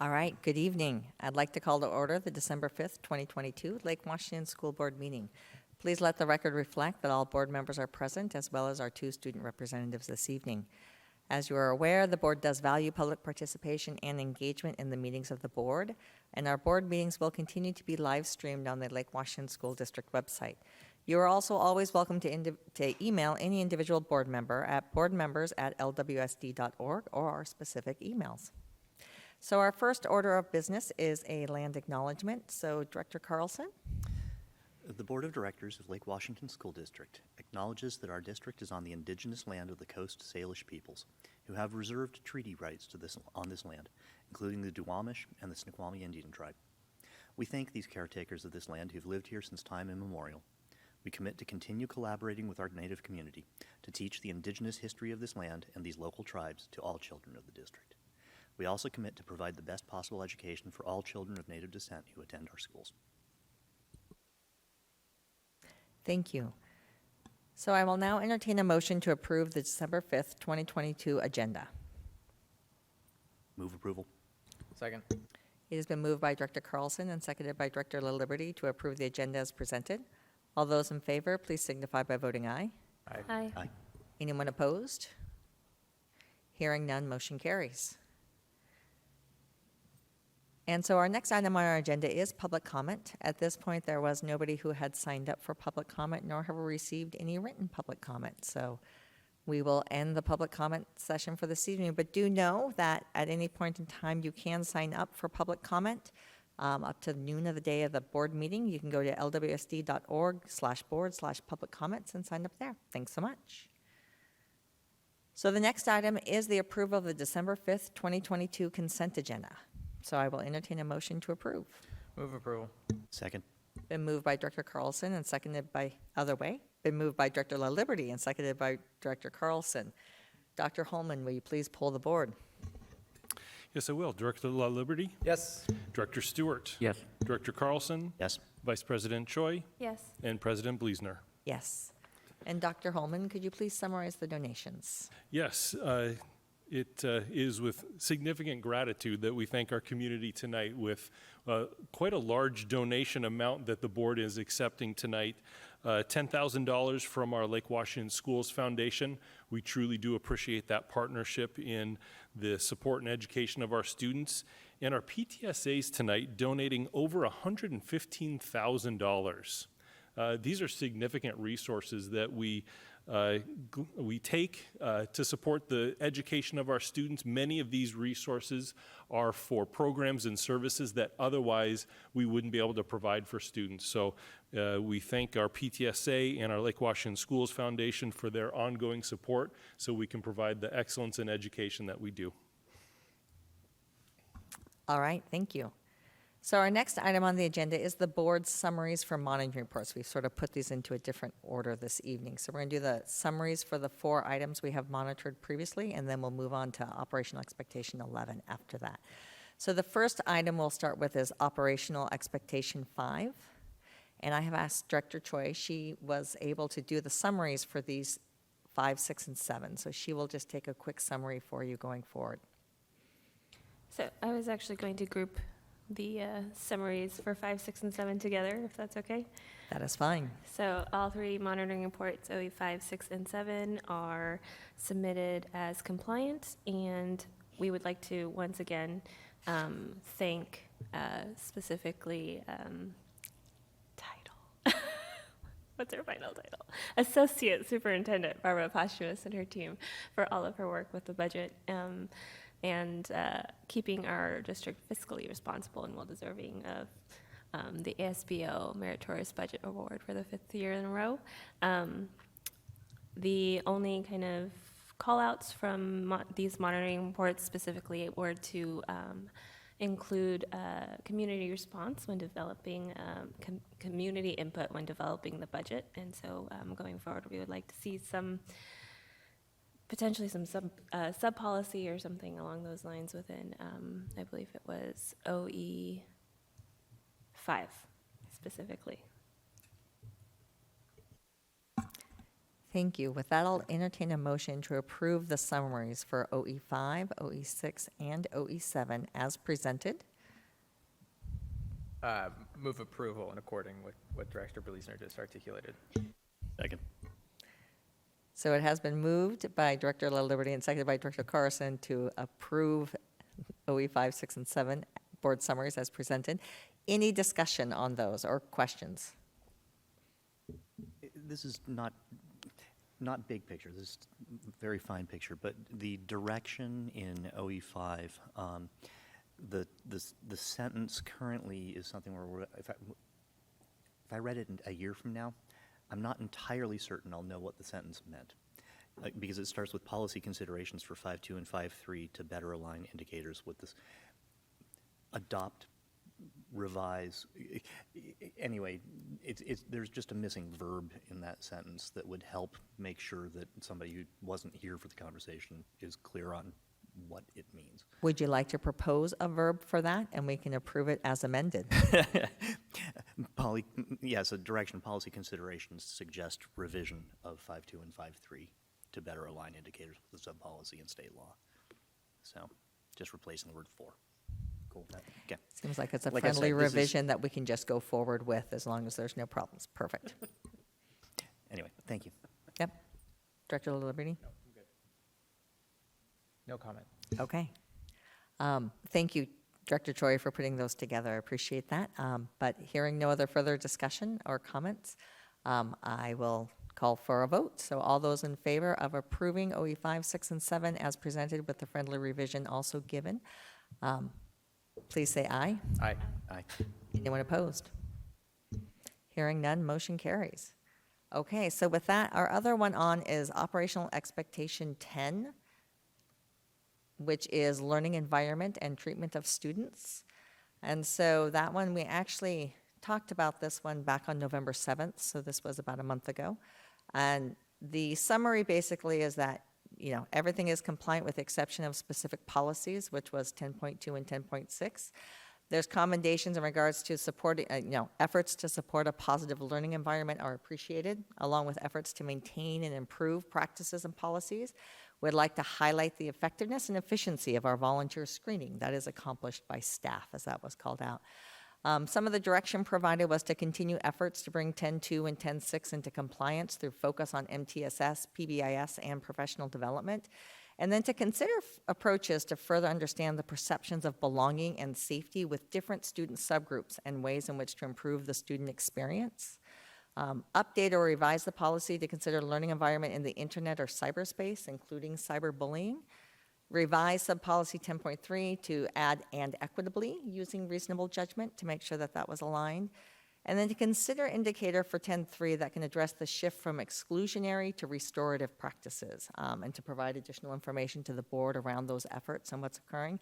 All right, good evening. I'd like to call to order the December 5th, 2022 Lake Washington School Board meeting. Please let the record reflect that all board members are present, as well as our 2 student representatives this evening. As you are aware, the board does value public participation and engagement in the meetings of the board, and our board meetings will continue to be live streamed on the Lake Washington School District website. You are also always welcome to email any individual board member at boardmembers@lwsd.org or our specific emails. So our first order of business is a land acknowledgement. So Director Carlson. The Board of Directors of Lake Washington School District acknowledges that our district is on the indigenous land of the Coast Salish peoples, who have reserved treaty rights on this land, including the Duwamish and the Snoqualmie Indian tribe. We thank these caretakers of this land who've lived here since time immemorial. We commit to continue collaborating with our Native community to teach the indigenous history of this land and these local tribes to all children of the district. We also commit to provide the best possible education for all children of Native descent who attend our schools. Thank you. So I will now entertain a motion to approve the December 5th, 2022 agenda. Move approval. Second. It has been moved by Director Carlson and seconded by Director LaLiberty to approve the agenda as presented. All those in favor, please signify by voting aye. Aye. Aye. Anyone opposed? Hearing none, motion carries. And so our next item on our agenda is public comment. At this point, there was nobody who had signed up for public comment, nor have we received any written public comment. So we will end the public comment session for this evening, but do know that at any point in time, you can sign up for public comment up to noon of the day of the board meeting. You can go to lwsd.org/board/public comments and sign up there. Thanks so much. So the next item is the approval of the December 5th, 2022 consent agenda. So I will entertain a motion to approve. Move approval. Second. Been moved by Director Carlson and seconded by, been moved by Director LaLiberty and seconded by Director Carlson. Dr. Holman, will you please poll the board? Yes, I will. Director LaLiberty? Yes. Director Stewart? Yes. Director Carlson? Yes. Vice President Choi? Yes. And President Bleasner? Yes. And Dr. Holman, could you please summarize the donations? Yes, it is with significant gratitude that we thank our community tonight with quite a large donation amount that the board is accepting tonight. $10,000 from our Lake Washington Schools Foundation. We truly do appreciate that partnership in the support and education of our students. And our PTSAs tonight donating over $115,000. These are significant resources that we take to support the education of our students. Many of these resources are for programs and services that otherwise we wouldn't be able to provide for students. So we thank our PTSA and our Lake Washington Schools Foundation for their ongoing support so we can provide the excellence in education that we do. All right, thank you. So our next item on the agenda is the board's summaries for monitoring reports. We've sort of put these into a different order this evening. So we're going to do the summaries for the 4 items we have monitored previously, and then we'll move on to operational expectation 11 after that. So the first item we'll start with is operational expectation 5. And I have asked Director Choi. She was able to do the summaries for these 5, 6, and 7. So she will just take a quick summary for you going forward. So I was actually going to group the summaries for 5, 6, and 7 together, if that's okay. That is fine. So all 3 monitoring reports, OE 5, 6, and 7, are submitted as compliant, and we would like to once again thank specifically title. What's her final title? Associate Superintendent Barbara Posthumous and her team for all of her work with the budget. And keeping our district fiscally responsible and well-deserving of the ASBO Meritorious Budget Award for the 5th year in a row. The only kind of call-outs from these monitoring reports specifically were to include community response when developing, community input when developing the budget. And so going forward, we would like to see potentially some sub-policy or something along those lines within, I believe it was OE 5 specifically. Thank you. With that, I'll entertain a motion to approve the summaries for OE5, OE6, and OE7 as presented. Move approval in according with what Director Berliezner just articulated. Second. So it has been moved by Director La Liberty and seconded by Director Carson to approve OE5, 6, and 7 board summaries as presented. Any discussion on those or questions? This is not big picture. This is very fine picture, but the direction in OE5, the sentence currently is something where if I read it a year from now, I'm not entirely certain I'll know what the sentence meant. Because it starts with policy considerations for 5.2 and 5.3 to better align indicators with this. Adopt, revise. Anyway, there's just a missing verb in that sentence that would help make sure that somebody who wasn't here for the conversation is clear on what it means. Would you like to propose a verb for that, and we can approve it as amended? Yes, a direction policy considerations suggest revision of 5.2 and 5.3 to better align indicators with the sub-policy and state law. So just replacing the word for. Cool with that? Okay. Seems like it's a Like I friendly said, this is- revision that we can just go forward with as long as there's no problems. Perfect. Anyway, thank you. Yep. Director La Liberty? No comment. Okay. Thank you, Director Choi, for putting those together. I appreciate that. But hearing no other further discussion or comments, I will call for a vote. So all those in favor of approving OE5, 6, and 7 as presented with the friendly revision also given, please say aye. Aye. Aye. Anyone opposed? Hearing none, motion carries. Okay, so with that, our other one on is operational expectation 10, which is learning environment and treatment of students. And so that one, we actually talked about this one back on November 7th, so this was about a month ago. And the summary basically is that, you know, everything is compliant with the exception of specific policies, which was 10.2 and 10.6. There's commendations in regards to supporting, efforts to support a positive learning environment are appreciated, along with efforts to maintain and improve practices and policies. We'd like to highlight the effectiveness and efficiency of our volunteer screening that is accomplished by staff, as that was called out. Some of the direction provided was to continue efforts to bring 10.2 and 10.6 into compliance through focus on MTSS, PBIS, and professional development, and then to consider approaches to further understand the perceptions of belonging and safety with different student subgroups and ways in which to improve the student experience. Update or revise the policy to consider learning environment in the internet or cyberspace, including cyberbullying. Revise sub-policy 10.3 to add "and equitably" using reasonable judgment to make sure that that was aligned. And then to consider indicator for 10.3 that can address the shift from exclusionary to restorative practices, and to provide additional information to the board around those efforts and what's occurring.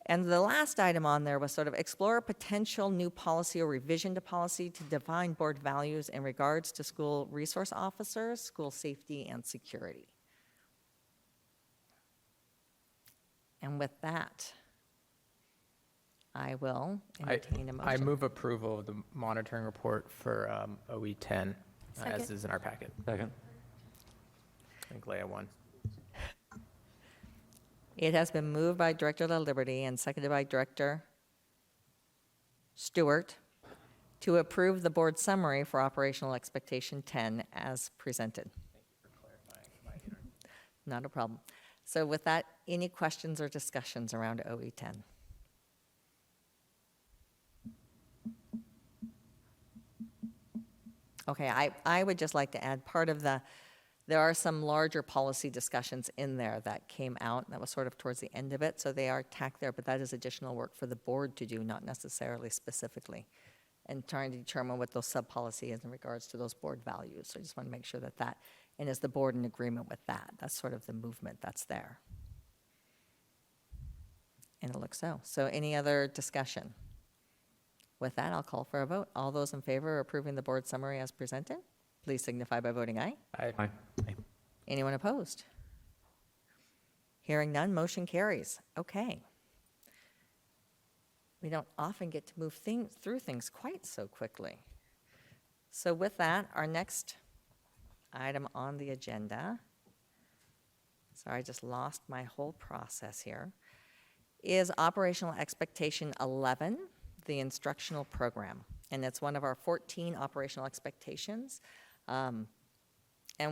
And the last item on there was sort of explore a potential new policy or revision to policy to define board values in regards to school resource officers, school safety, and security. And with that, I will entertain a motion. I move approval of the monitoring report for OE10 as Second. is in our packet. Second. I think Leah won. It has been moved by Director La Liberty and seconded by Director Stewart to approve the board summary for operational expectation 10 as presented. Not a problem. So with that, any questions or discussions around OE10? Okay, I would just like to add part of there are some larger policy discussions in there that came out, and that was sort of towards the end of it, so they are tacked there, but that is additional work for the board to do, not necessarily specifically, and trying to determine what those sub-policy is in regards to those board values. So I just want to make sure that, and is the board in agreement with that? That's sort of the movement that's there. And it looks so. So any other discussion? With that, I'll call for a vote. All those in favor of approving the board summary as presented, please signify by voting aye. Aye. Anyone opposed? Hearing none, motion carries. Okay. We don't often get to move through things quite so quickly. So with that, our next item on the agenda, sorry, I just lost my whole process here, is operational expectation 11, the instructional program. And it's one of our 14 operational expectations. And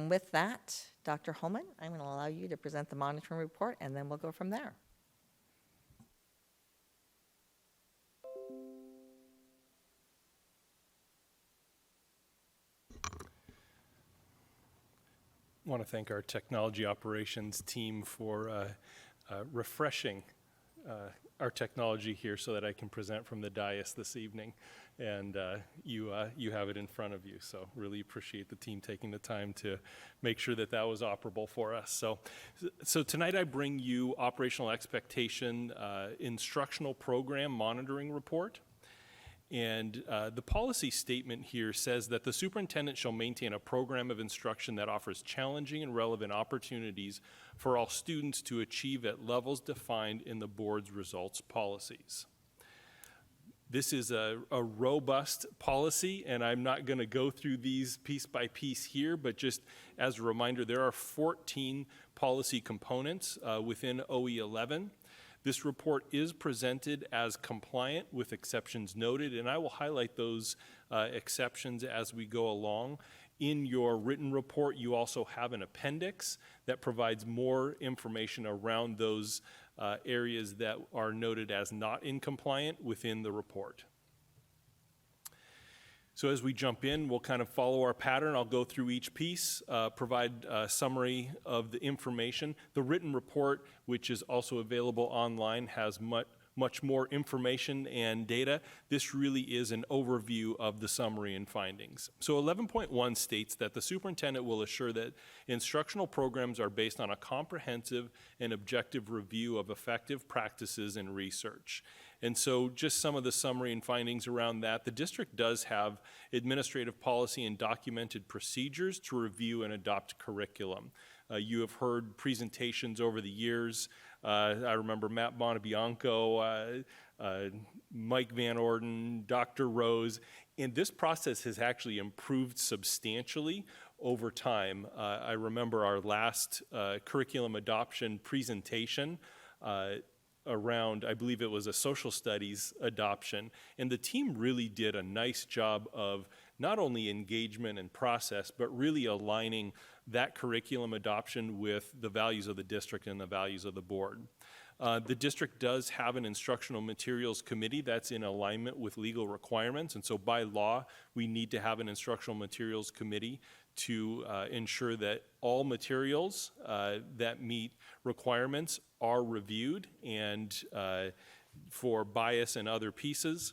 with that, Dr. Holman, I'm going to allow you to present the monitoring report, and then we'll go from there. I want to thank our technology operations team for refreshing our technology here so that I can present from the dais this evening. And you have it in front of you. So really appreciate the team taking the time to make sure that that was operable for us. So tonight I bring you operational expectation instructional program monitoring report. And the policy statement here says that the superintendent shall maintain a program of instruction that offers challenging and relevant opportunities for all students to achieve at levels defined in the board's results policies. This is a robust policy, and I'm not going to go through these piece by piece here, but just as a reminder, there are 14 policy components within OE 11. This report is presented as compliant with exceptions noted, and I will highlight those exceptions as we go along. In your written report, you also have an appendix that provides more information around those areas that are noted as not in compliant within the report. So as we jump in, we'll kind of follow our pattern. I'll go through each piece, provide a summary of the information. The written report, which is also available online, has much more information and data. This really is an overview of the summary and findings. So 11.1 states that the superintendent will assure that instructional programs are based on a comprehensive and objective review of effective practices and research. And so just some of the summary and findings around that. The district does have administrative policy and documented procedures to review and adopt curriculum. You have heard presentations over the years. I remember Matt Bonabianco, Mike Van Orden, Dr. Rose, and this process has actually improved substantially over time. I remember our last curriculum adoption presentation around, I believe it was a social studies adoption, and the team really did a nice job of not only engagement and process, but really aligning that curriculum adoption with the values of the district and the values of the board. The district does have an instructional materials committee that's in alignment with legal requirements, and so by law, we need to have an instructional materials committee to ensure that all materials that meet requirements are reviewed and for bias and other pieces.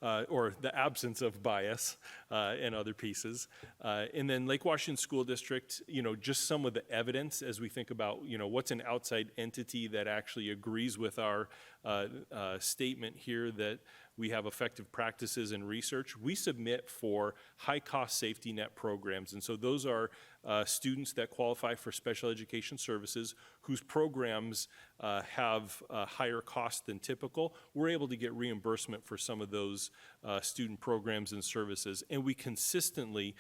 Or the absence of bias and other pieces. And then Lake Washington School District, just some of the evidence as we think about, what's an outside entity that actually agrees with our statement here that we have effective practices and research. We submit for high-cost safety net programs, and so those are students that qualify for special education services whose programs have a higher cost than typical. We're able to get reimbursement for some of those student programs and services, and we consistently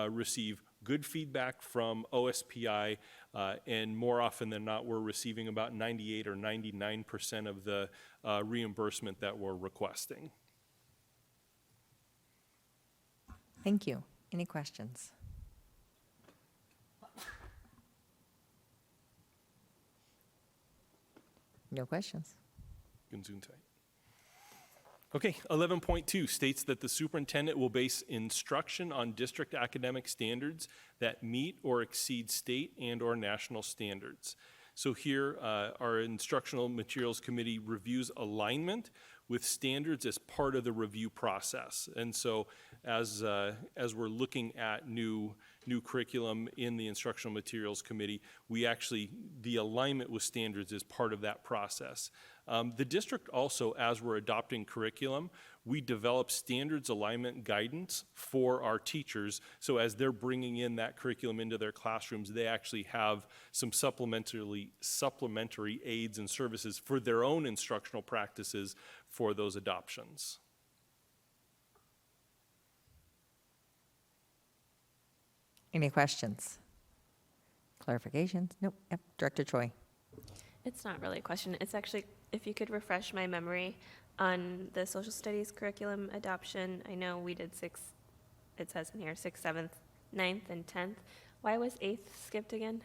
receive good feedback from OSPI, and more often than not, we're receiving about 98 or 99% of the reimbursement that we're requesting. Thank you. Any questions? No questions. Gesundheit. Okay, 11.2 states that the superintendent will base instruction on district academic standards that meet or exceed state and or national standards. So here, our instructional materials committee reviews alignment with standards as part of the review process. And so as we're looking at new curriculum in the instructional materials committee, the alignment with standards is part of that process. The district also, as we're adopting curriculum, we develop standards alignment guidance for our teachers. So as they're bringing in that curriculum into their classrooms, they actually have some supplementary aids and services for their own instructional practices for those adoptions. Any questions? Clarifications? Nope. Yep. Director Choi. It's not really a question. It's actually, if you could refresh my memory on the social studies curriculum adoption. I know we did it says in here, 6th, 7th, 9th, and 10th. Why was 8th skipped again?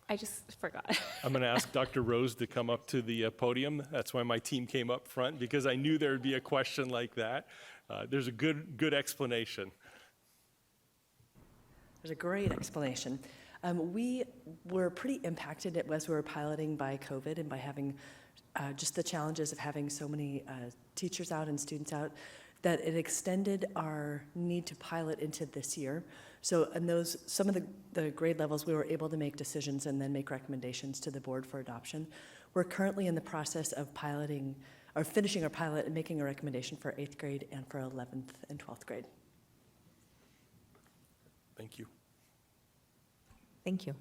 I just forgot. I'm going to ask Dr. Rose to come up to the podium. That's why my team came up front, because I knew there would be a question like that. There's a good explanation. There's a great explanation. We were pretty impacted as we were piloting by COVID and by having just the challenges of having so many teachers out and students out, that it extended our need to pilot into this year. So in some of the grade levels, we were able to make decisions and then make recommendations to the board for adoption. We're currently in the process of piloting, or finishing our pilot and making a recommendation for 8th grade and for 11th and 12th grade. Thank you. Thank you.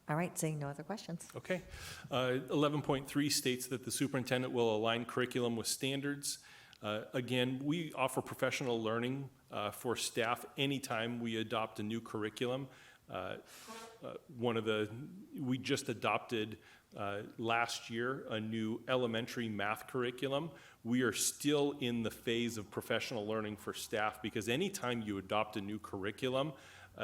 All right, seeing no other questions. Okay. 11.3 states that the superintendent will align curriculum with standards. Again, we offer professional learning for staff anytime we adopt a new curriculum. We just adopted last year a new elementary math curriculum. We are still in the phase of professional learning for staff, because anytime you adopt a new curriculum,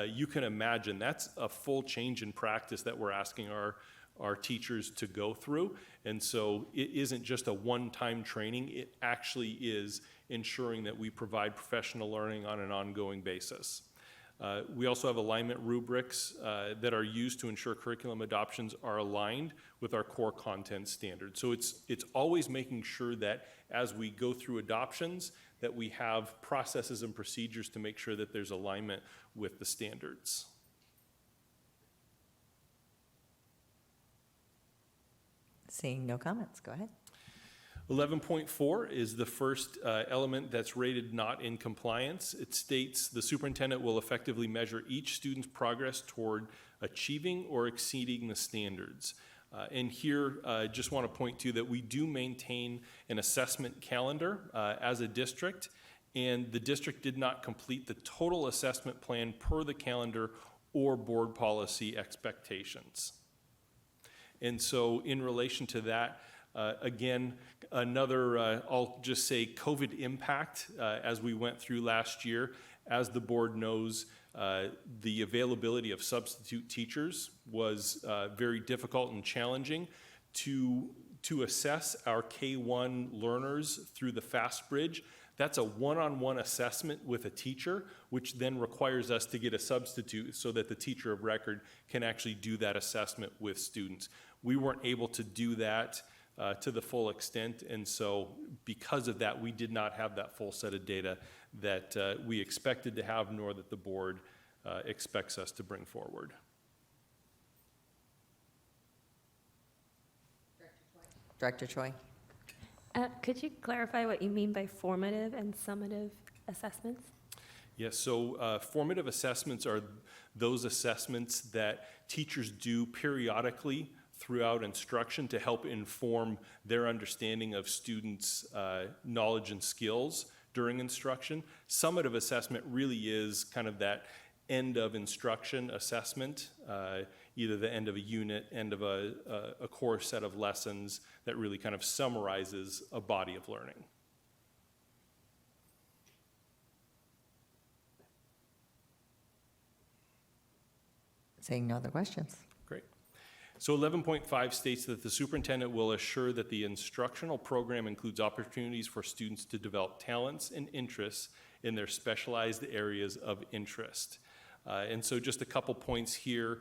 you can imagine that's a full change in practice that we're asking our teachers to go through. And so it isn't just a one-time training, it actually is ensuring that we provide professional learning on an ongoing basis. We also have alignment rubrics that are used to ensure curriculum adoptions are aligned with our core content standards. So it's always making sure that as we go through adoptions, that we have processes and procedures to make sure that there's alignment with the standards. Seeing no comments, go ahead. 11.4 is the first element that's rated not in compliance. It states the superintendent will effectively measure each student's progress toward achieving or exceeding the standards. And here, I just want to point to that we do maintain an assessment calendar as a district, and the district did not complete the total assessment plan per the calendar or board policy expectations. And so in relation to that, again, another, I'll just say COVID impact as we went through last year. As the board knows, the availability of substitute teachers was very difficult and challenging. To assess our K-1 learners through the FastBridge, that's a one-on-one assessment with a teacher, which then requires us to get a substitute so that the teacher of record can actually do that assessment with students. We weren't able to do that to the full extent, and so because of that, we did not have that full set of data that we expected to have, nor that the board expects us to bring forward. Director Choi. Could you clarify what you mean by formative and summative assessments? Yes, so formative assessments are those assessments that teachers do periodically throughout instruction to help inform their understanding of students' knowledge and skills during instruction. Summative assessment really is kind of that end of instruction assessment, either the end of a unit, end of a core set of lessons that really kind of summarizes a body of learning. Seeing no other questions. Great. So 11.5 states that the superintendent will assure that the instructional program includes opportunities for students to develop talents and interests in their specialized areas of interest. And so just a couple points here.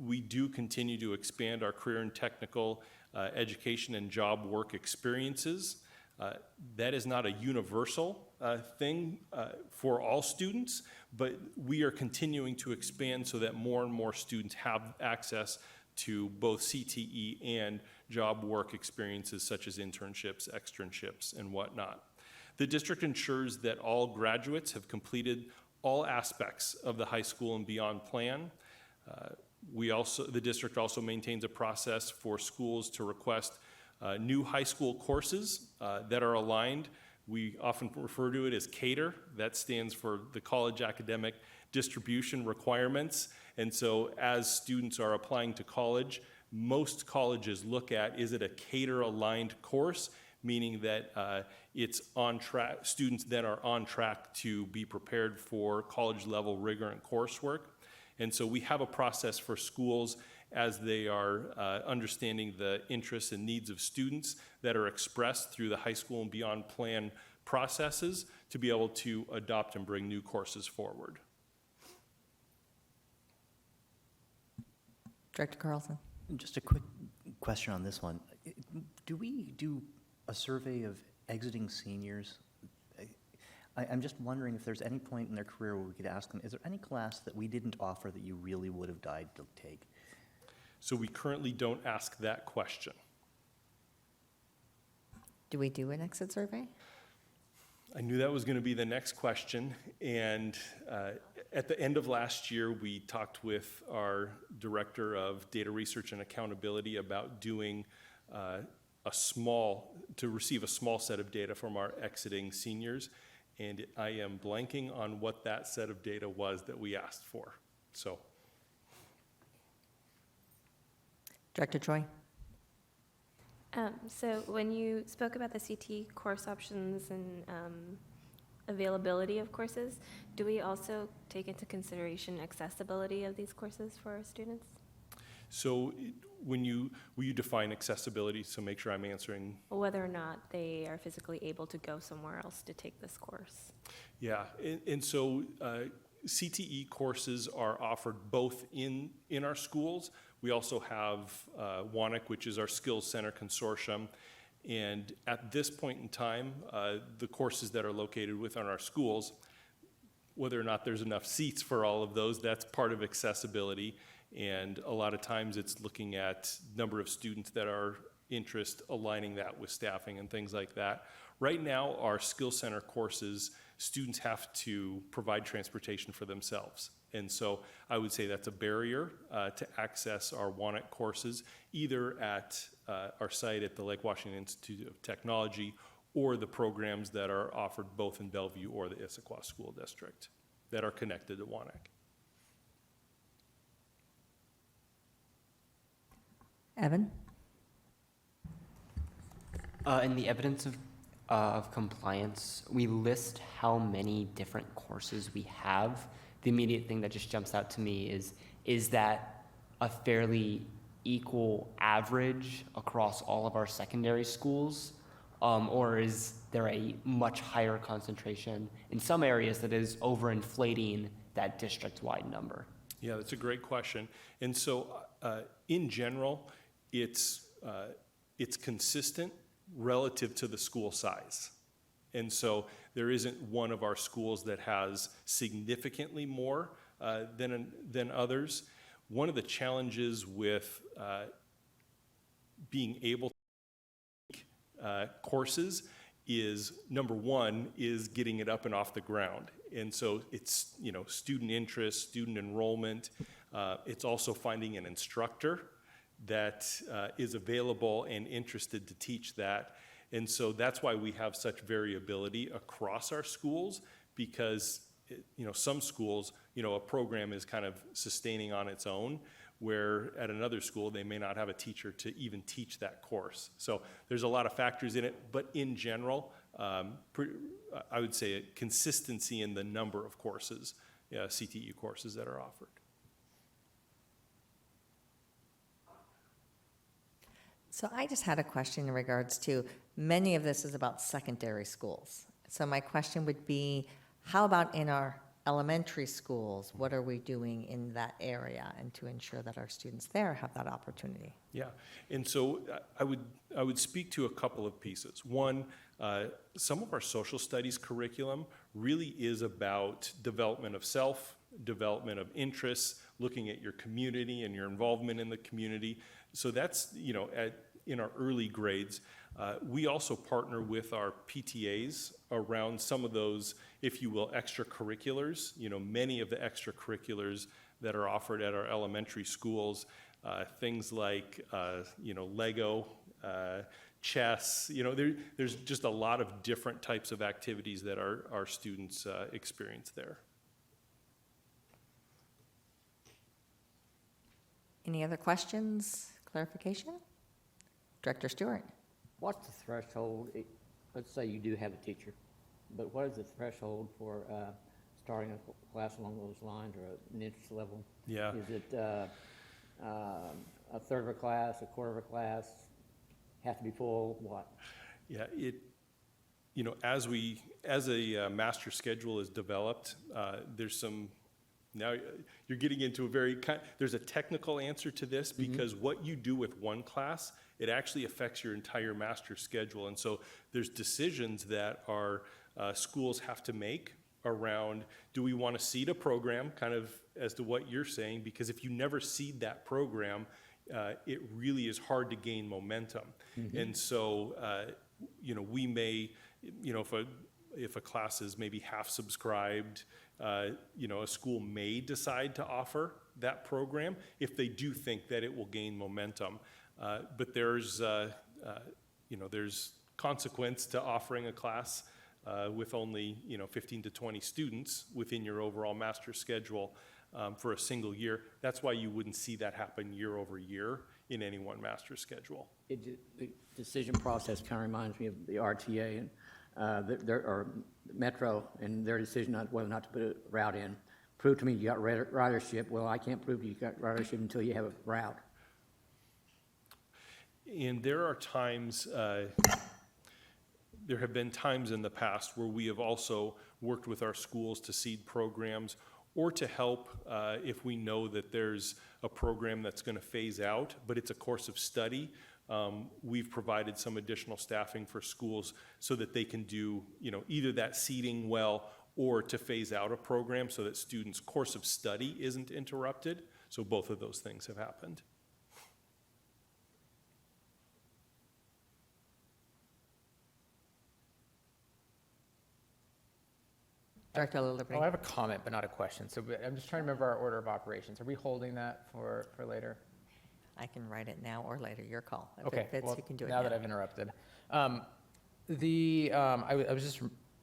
We do continue to expand our career and technical education and job work experiences. That is not a universal thing for all students, but we are continuing to expand so that more and more students have access to both CTE and job work experiences such as internships, externships, and whatnot. The district ensures that all graduates have completed all aspects of the high school and beyond plan. The district also maintains a process for schools to request new high school courses that are aligned We often refer to it as CADR. That stands for the College Academic Distribution Requirements. And so as students are applying to college, most colleges look at, is it a CADR-aligned course, meaning that it's on track, students that are on track to be prepared for college-level rigor and coursework. And so we have a process for schools as they are understanding the interests and needs of students that are expressed through the high school and beyond plan processes to be able to adopt and bring new courses forward. Director Carlson? Just a quick question on this one. Do we do a survey of exiting seniors? I'm just wondering if there's any point in their career where we could ask them, is there any class that we didn't offer that you really would have died to take? So we currently don't ask that question. Do we do an exit survey? I knew that was going to be the next question, and at the end of last year, we talked with our Director of Data Research and Accountability about doing to receive a small set of data from our exiting seniors, and I am blanking on what that set of data was that we asked for. So, Director Choi? So when you spoke about the CT course options and availability of courses, do we also take into consideration accessibility of these courses for our students? so will you define accessibility, so make sure I'm answering? Whether or not they are physically able to go somewhere else to take this course? Yeah, and so CTE courses are offered both in our schools. We also have WANEC, which is our Skills Center Consortium. And at this point in time, the courses that are located within our schools, whether or not there's enough seats for all of those, that's part of accessibility. And a lot of times it's looking at number of students that are interest, aligning that with staffing and things like that. Right now, our Skills Center courses, students have to provide transportation for themselves. And so I would say that's a barrier to access our WANEC courses, either at our site at the Lake Washington Institute of Technology or the programs that are offered both in Bellevue or the Issaquah School District that are connected to WANEC. Evan? In the evidence of compliance, we list how many different courses we have. The immediate thing that just jumps out to me is that a fairly equal average across all of our secondary schools? Or is there a much higher concentration in some areas that is overinflating that district-wide number? Yeah, that's a great question. And so in general, it's consistent relative to the school size. And so there isn't one of our schools that has significantly more than others. One of the challenges with being able to take courses is, number one, is getting it up and off the ground. And so it's, student interest, student enrollment. It's also finding an instructor that is available and interested to teach that. And so that's why we have such variability across our schools, because some schools, a program is kind of sustaining on its own, where at another school they may not have a teacher to even teach that course. So there's a lot of factors in it, but in general, I would say a consistency in the number of courses, CTE courses that are offered. So I just had a question in regards to, many of this is about secondary schools. So my question would be, how about in our elementary schools? What are we doing in that area and to ensure that our students there have that opportunity? Yeah, and so I would speak to a couple of pieces. One, some of our social studies curriculum really is about development of self, development of interests, looking at your community and your involvement in the community. So that's, in our early grades. We also partner with our PTAs around some of those, if you will, extracurriculars. Many of the extracurriculars that are offered at our elementary schools, things like, Lego, chess, there's just a lot of different types of activities that our students experience there. Any other questions, clarification? Director Stewart? What's the threshold, let's say you do have a teacher, but what is the threshold for starting a class along those lines or an interest level? Yeah. Is it a third of a class, a quarter of a class, have to be full, what? Yeah, as a master schedule is developed, there's some, now you're getting into there's a technical answer to this because what you do with one class, it actually affects your entire master schedule. And so there's decisions that our schools have to make around, do we want to seed a program, kind of as to what you're saying, because if you never seed that program, it really is hard to gain momentum. And so, we may, if a class is maybe half subscribed, a school may decide to offer that program if they do think that it will gain momentum. But there's consequence to offering a class with only 15 to 20 students within your overall master schedule for a single year. That's why you wouldn't see that happen year over year in any one master schedule. The decision process kind of reminds me of the RTA and or Metro and their decision on whether or not to put a route in. Prove to me you got ridership. Well, I can't prove you got ridership until you have a route. And there are times, there have been times in the past where we have also worked with our schools to seed programs or to help if we know that there's a program that's going to phase out, but it's a course of study. We've provided some additional staffing for schools so that they can do, either that seeding well or to phase out a program so that students' course of study isn't interrupted. So both of those things have happened. Director Liberty? Oh, I have a comment, but not a question. So I'm just trying to remember our order of operations. Are we holding that for later? I can write it now or later, your call. If Okay, it fits, well, you can do it now that I've interrupted.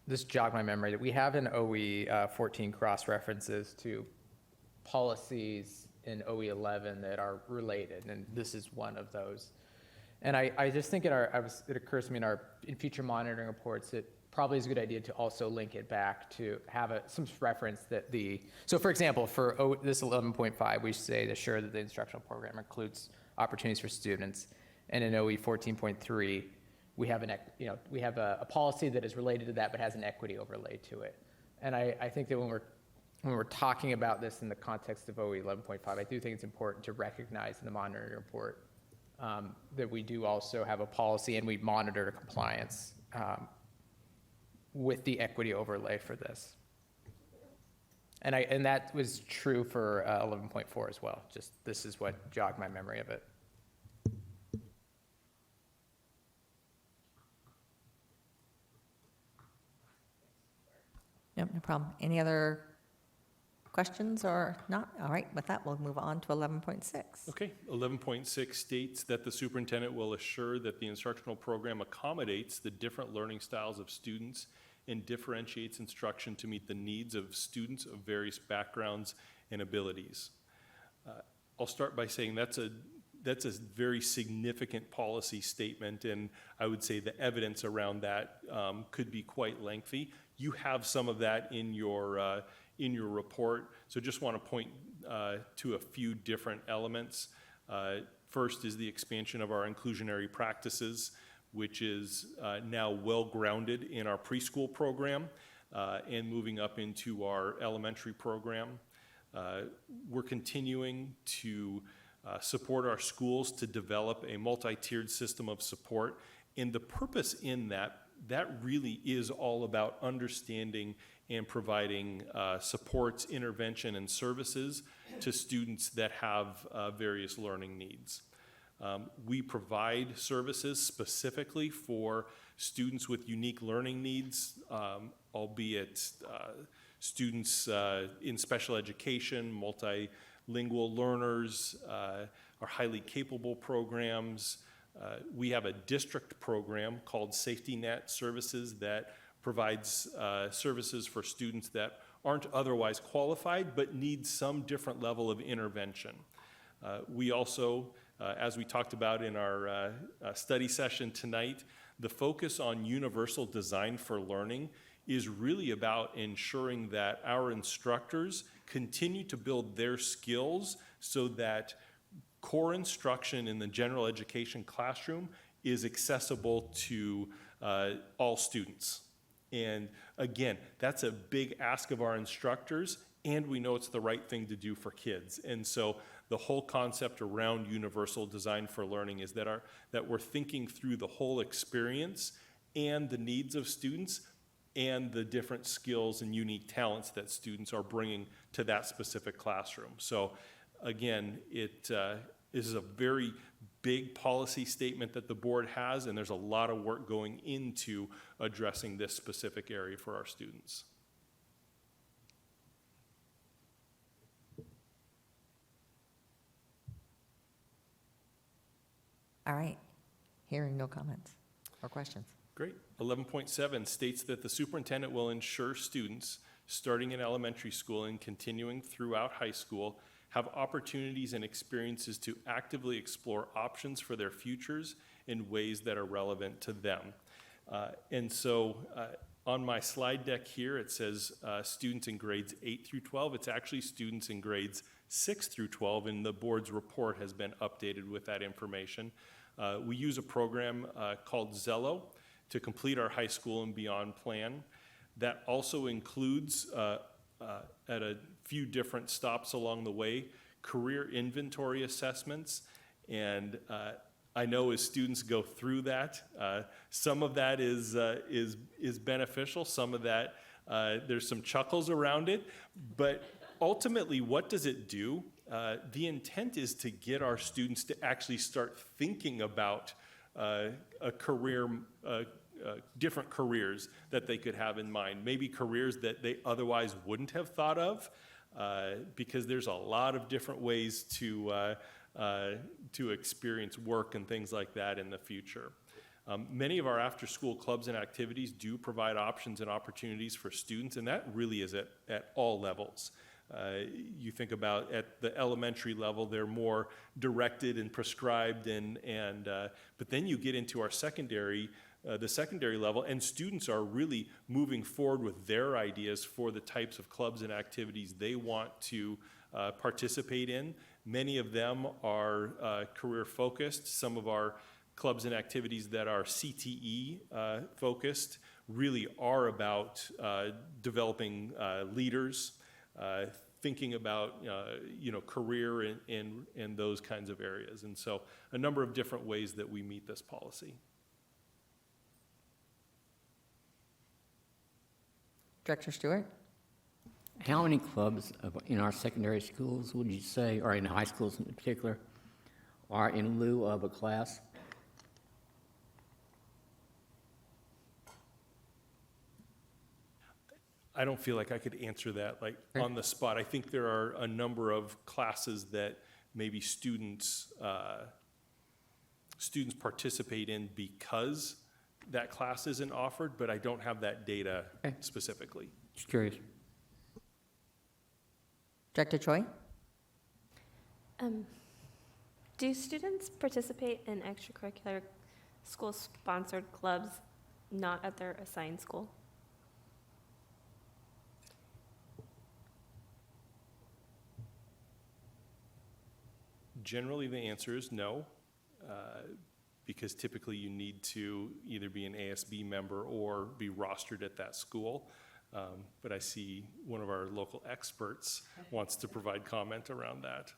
This jogged my memory that we have in OE 14 cross references to policies in OE 11 that are related, and this is one of those. And I just think it occurs to me in future monitoring reports that probably is a good idea to also link it back to have some reference that so for example, for this 11.5, we say to assure that the instructional program includes opportunities for students. And in OE 14.3, we have a policy that is related to that but has an equity overlay to it. And I think that when we're talking about this in the context of OE 11.5, I do think it's important to recognize in the monitoring report that we do also have a policy and we monitor compliance with the equity overlay for this. And that was true for 11.4 as well. Just this is what jogged my memory of it. Nope, no problem. Any other questions or not? All right, with that, we'll move on to 11.6. Okay, 11.6 states that the superintendent will assure that the instructional program accommodates the different learning styles of students and differentiates instruction to meet the needs of students of various backgrounds and abilities. I'll start by saying that's a very significant policy statement, and I would say the evidence around that could be quite lengthy. You have some of that in your report, so just want to point to a few different elements. First is the expansion of our inclusionary practices, which is now well-grounded in our preschool program and moving up into our elementary program. We're continuing to support our schools to develop a multi-tiered system of support, and the purpose in that really is all about understanding and providing supports, intervention, and services to students that have various learning needs. We provide services specifically for students with unique learning needs, albeit students in special education, multilingual learners, our highly capable programs, We have a district program called Safety Net Services that provides services for students that aren't otherwise qualified but need some different level of intervention. We also, as we talked about in our study session tonight, the focus on universal design for learning is really about ensuring that our instructors continue to build their skills so that core instruction in the general education classroom is accessible to all students. And again, that's a big ask of our instructors, and we know it's the right thing to do for kids. And so the whole concept around universal design for learning is that we're thinking through the whole experience and the needs of students and the different skills and unique talents that students are bringing to that specific classroom. So again, it is a very big policy statement that the board has, and there's a lot of work going into addressing this specific area for our students. All right. Hearing no comments or questions. Great. 11.7 states that the superintendent will ensure students starting in elementary school and continuing throughout high school have opportunities and experiences to actively explore options for their futures in ways that are relevant to them. And so on my slide deck here, it says students in grades 8 through 12. It's actually students in grades 6 through 12, and the board's report has been updated with that information. We use a program called Zello to complete our high school and beyond plan. That also includes, at a few different stops along the way, career inventory assessments. And I know as students go through that, some of that is beneficial, some of that, there's some chuckles around it, but ultimately, what does it do? The intent is to get our students to actually start thinking about a career, different careers that they could have in mind, maybe careers that they otherwise wouldn't have thought of, because there's a lot of different ways to experience work and things like that in the future. Many of our after-school clubs and activities do provide options and opportunities for students, and that really is at all levels. You think about at the elementary level, they're more directed and prescribed, but then you get into our secondary, the secondary level, and students are really moving forward with their ideas for the types of clubs and activities they want to participate in. Many of them are career focused. Some of our clubs and activities that are CTE focused really are about developing leaders, thinking about career and those kinds of areas. And so a number of different ways that we meet this policy. Director Stewart? How many clubs in our secondary schools would you say, or in high schools in particular, are in lieu of a class? I don't feel like I could answer that on the spot. I think there are a number of classes that maybe students participate in because that class isn't offered, but I don't have that data specifically. Just curious. Director Choi? Do students participate in extracurricular school-sponsored clubs not at their assigned school? Generally, the answer is no, because typically you need to either be an ASB member or be rostered at that school. But I see one of our local experts wants to provide comment around that.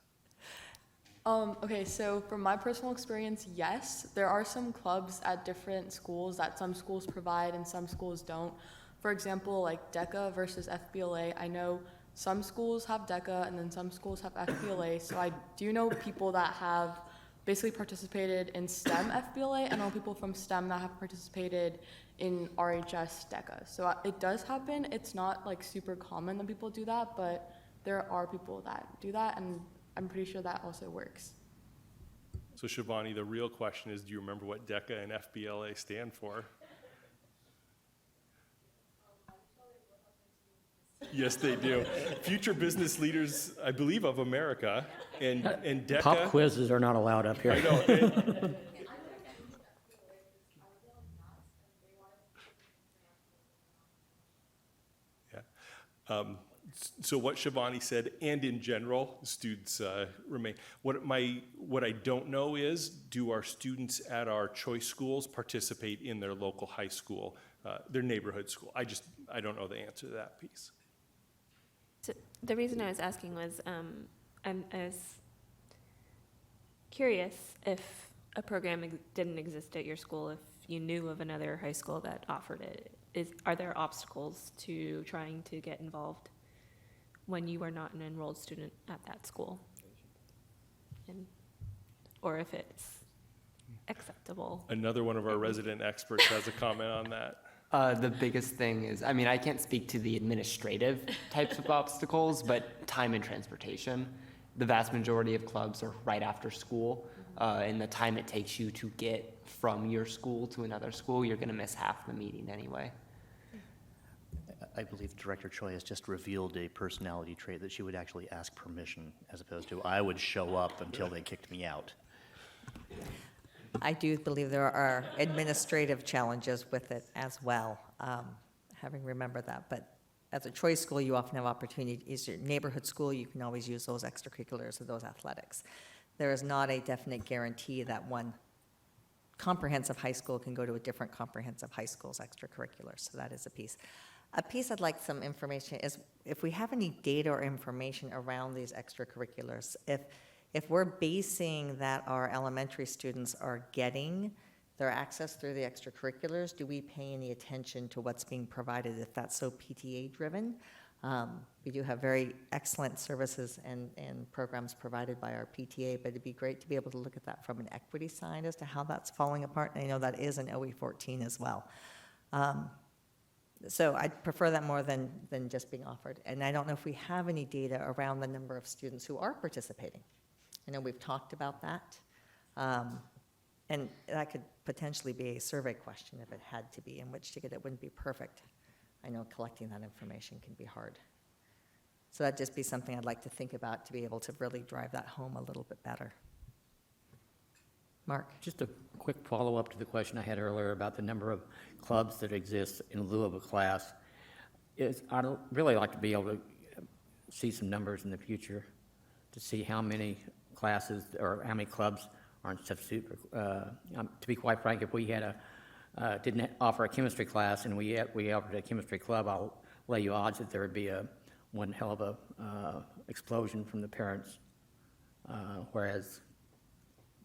Okay, so from my personal experience, yes, there are some clubs at different schools that some schools provide and some schools don't. For example, like DECA versus FBLA, I know some schools have DECA and then some schools have FBLA, so I do know people that have basically participated in STEM FBLA and I know people from STEM that have participated in RHS DECA. So it does happen. It's not like super common that people do that, but there are people that do that, and I'm pretty sure that also works. So Shivani, the real question is, do you remember what DECA and FBLA stand for? Yes, they do. Future Business Leaders, I believe, of America, and DECA. Pop quizzes are not allowed up here. I know. Yeah. So what Shivani said, and in general, students remain. What I don't know is, do our students at our choice schools participate in their local high school, their neighborhood school? I don't know the answer to that piece. So the reason I was asking was, I was curious if a program didn't exist at your school, if you knew of another high school that offered it. Are there obstacles to trying to get involved when you are not an enrolled student at that school? Or if it's acceptable? Another one of our resident experts has a comment on that. The biggest thing is, I mean, I can't speak to the administrative types of obstacles, but time and transportation. The vast majority of clubs are right after school, and the time it takes you to get from your school to another school, you're gonna miss half the meeting anyway. I believe Director Choi has just revealed a personality trait that she would actually ask permission, as opposed to I would show up until they kicked me out. I do believe there are administrative challenges with it as well, having remembered that. But as a choice school, you often have opportunity. As your neighborhood school, you can always use those extracurriculars or those athletics. There is not a definite guarantee that one comprehensive high school can go to a different comprehensive high school's extracurriculars, so that is a piece. A piece I'd like some information is if we have any data or information around these extracurriculars, if we're basing that our elementary students are getting their access through the extracurriculars, do we pay any attention to what's being provided if that's so PTA driven? We do have very excellent services and programs provided by our PTA, but it'd be great to be able to look at that from an equity side as to how that's falling apart. And I know that is an OE14 as well. So I'd prefer that more than just being offered. And I don't know if we have any data around the number of students who are participating. I know we've talked about that. And that could potentially be a survey question if it had to be, in which to get it wouldn't be perfect. I know collecting that information can be hard. So that'd just be something I'd like to think about to be able to really drive that home a little bit better. Mark? Just a quick follow-up to the question I had earlier about the number of clubs that exist in lieu of a class. I'd really like to be able to see some numbers in the future to see how many classes or how many clubs are in substitute. To be quite frank, if we had didn't offer a chemistry class and we offered a chemistry club, I'll lay you odds that there would be one hell of a explosion from the parents. Whereas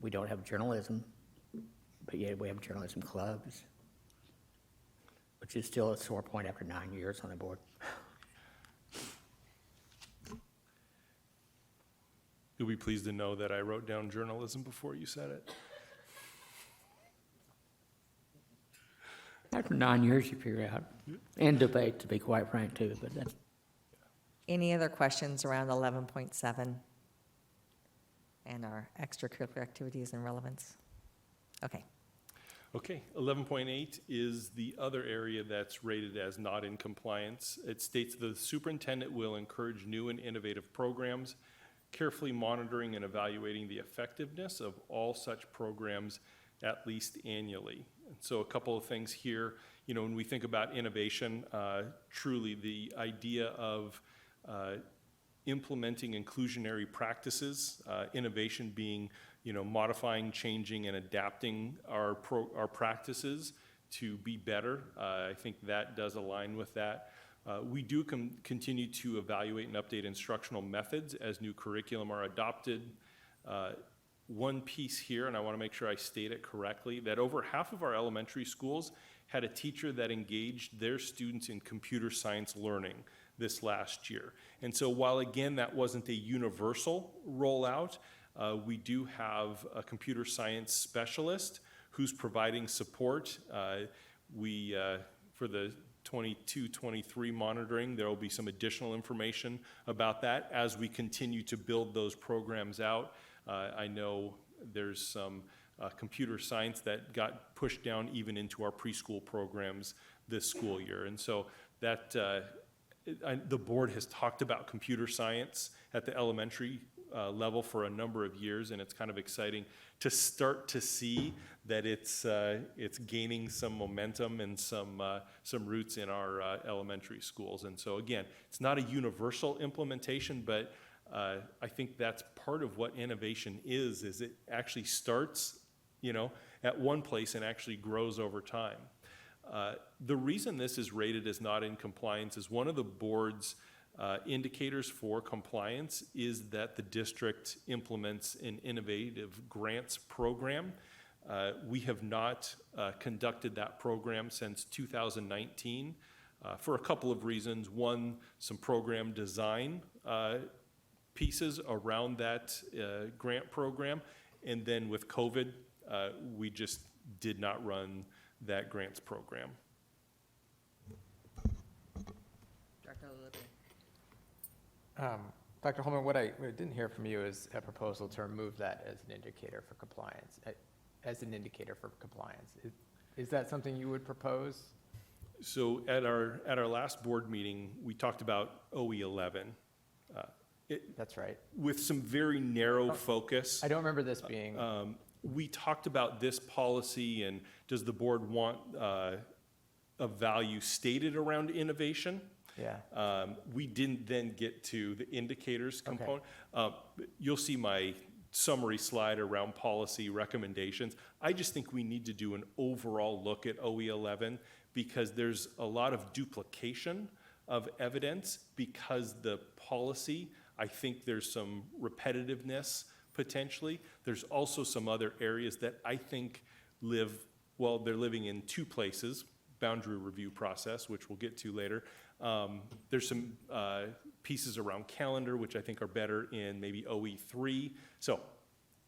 we don't have journalism, but yet we have journalism clubs, which is still a sore point after 9 years on the board. You'll be pleased to know that I wrote down journalism before you said it. After 9 years, you figure out, and debate, to be quite frank, too, but that's. Any other questions around 11.7 and our extracurricular activities and relevance? Okay. Okay, 11.8 is the other area that's rated as not in compliance. It states the superintendent will encourage new and innovative programs, carefully monitoring and evaluating the effectiveness of all such programs at least annually. And so a couple of things here, you know, when we think about innovation, truly the idea of implementing inclusionary practices, innovation being, you know, modifying, changing, and adapting our practices to be better. I think that does align with that. We do continue to evaluate and update instructional methods as new curriculum are adopted. One piece here, and I want to make sure I state it correctly, that over half of our elementary schools had a teacher that engaged their students in computer science learning this last year. And so while, again, that wasn't a universal rollout, we do have a computer science specialist who's providing support. For the 22-23 monitoring, there will be some additional information about that as we continue to build those programs out. I know There's some computer science that got pushed down even into our preschool programs this school year. And so that the board has talked about computer science at the elementary level for a number of years, and it's kind of exciting to start to see that it's gaining some momentum and some roots in our elementary schools. And so again, it's not a universal implementation, but I think that's part of what innovation is it actually starts, at one place and actually grows over time. The reason this is rated as not in compliance is one of the board's indicators for compliance is that the district implements an innovative grants program. We have not conducted that program since 2019 for a couple of reasons. One, some program design pieces around that grant program, and then with COVID, we just did not run that grants program. Dr. Holman, what I didn't hear from you is a proposal to remove that as an indicator for compliance, Is that something you would propose? So at our last board meeting, we talked about OE 11. That's right. With some very narrow focus. I don't remember this being. We talked about this policy and does the board want a value stated around innovation? Yeah. We didn't then get to the indicators component. You'll see my summary slide around policy recommendations. I just think we need to do an overall look at OE 11 because there's a lot of duplication of evidence because the policy, I think there's some repetitiveness potentially. There's also some other areas that I think they're living in two places, boundary review process, which we'll get to later. There's some pieces around calendar, which I think are better in maybe OE3. So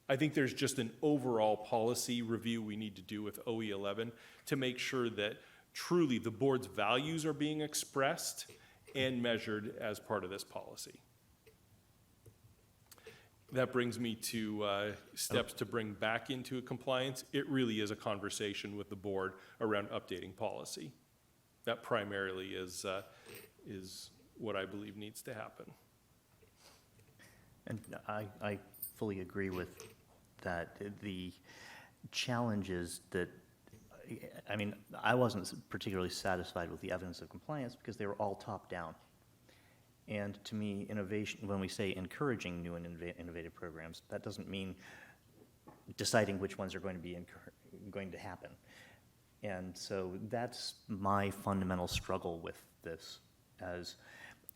I think there's just an overall policy review we need to do with OE 11 to make sure that truly the board's values are being expressed and measured as part of this policy. That brings me to steps to bring back into compliance. It really is a conversation with the board around updating policy. That primarily is what I believe needs to happen. And I fully agree with that. The challenge is that, I mean, I wasn't particularly satisfied with the evidence of compliance because they were all top-down. And to me, innovation, when we say encouraging new and innovative programs, that doesn't mean deciding which ones are going to happen. And so that's my fundamental struggle with this. As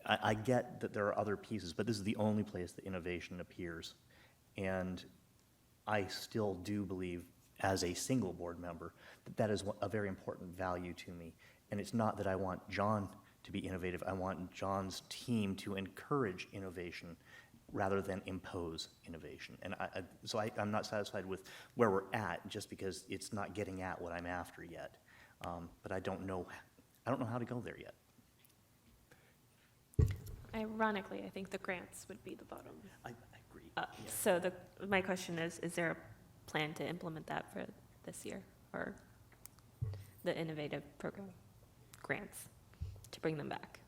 I get that there are other pieces, but this is the only place that innovation appears. And I still do believe, as a single board member, that that is a very important value to me. And it's not that I want John to be innovative. I want John's team to encourage innovation rather than impose innovation. And so I'm not satisfied with where we're at just because it's not getting at what I'm after yet. But I don't know how to go there yet. Ironically, I think the grants would be the bottom. I agree. So my question is there a plan to implement that for this year, or the innovative program grants, to bring them back?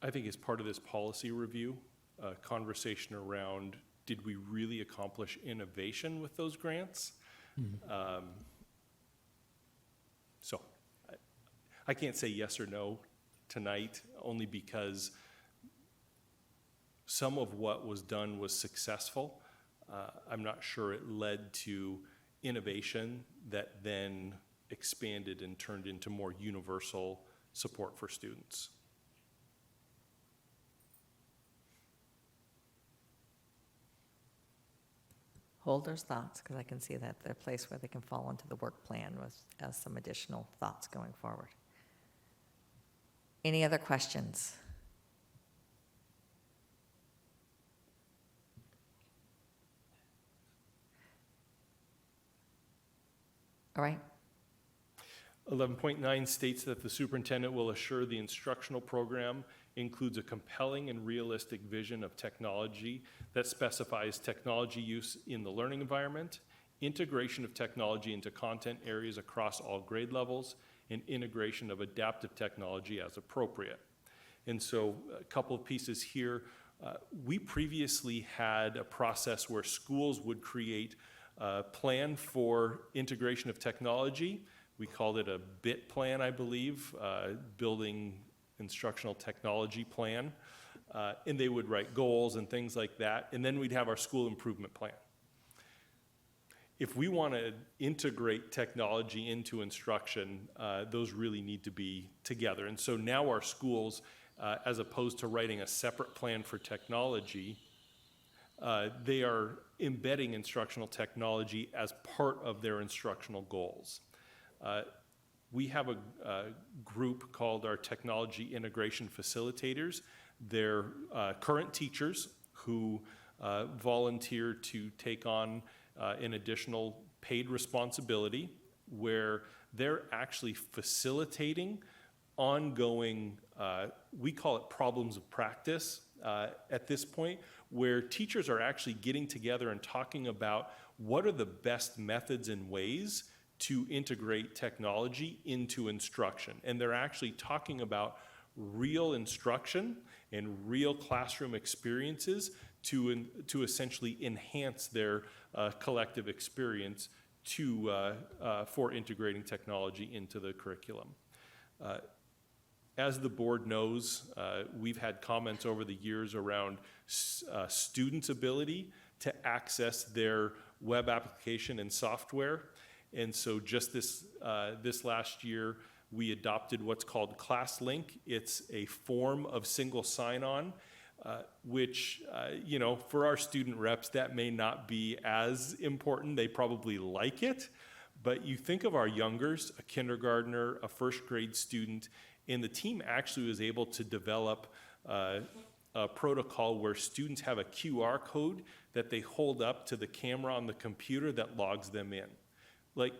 I think as part of this policy review, a conversation around, did we really accomplish innovation with those grants? So I can't say yes or no tonight, only because some of what was done was successful. I'm not sure it led to innovation that then expanded and turned into more universal support for students. Holders' thoughts, because I can see that they're a place where they can fall into the work plan as some additional thoughts going forward. Any other questions? All right. 11.9 states that the superintendent will assure the instructional program includes a compelling and realistic vision of technology that specifies technology use in the learning environment, integration of technology into content areas across all grade levels, and integration of adaptive technology as appropriate. And so a couple of pieces here. We previously had a process where schools would create a plan for integration of technology. We called it a BIT plan, I believe, Building Instructional Technology Plan. And they would write goals and things like that. And then we'd have our school improvement plan. If we want to integrate technology into instruction, those really need to be together. And so now our schools, as opposed to writing a separate plan for technology, they are embedding instructional technology as part of their instructional goals. We have a group called our Technology Integration Facilitators. They're current teachers who volunteer to take on an additional paid responsibility where they're actually facilitating ongoing, we call it problems of practice at this point, where teachers are actually getting together and talking about what are the best methods and ways to integrate technology into instruction. And they're actually talking about real instruction and real classroom experiences to essentially enhance their collective experience for integrating technology into the curriculum. As the board knows, we've had comments over the years around students' ability to access their web application and software. And so just this last year, we adopted what's called ClassLink. It's a form of single sign-on, which, for our student reps, that may not be as important. They probably like it. But you think of our youngers, a kindergartner, a first grade student, and the team actually was able to develop a protocol where students have a QR code that they hold up to the camera on the computer that logs them in. Like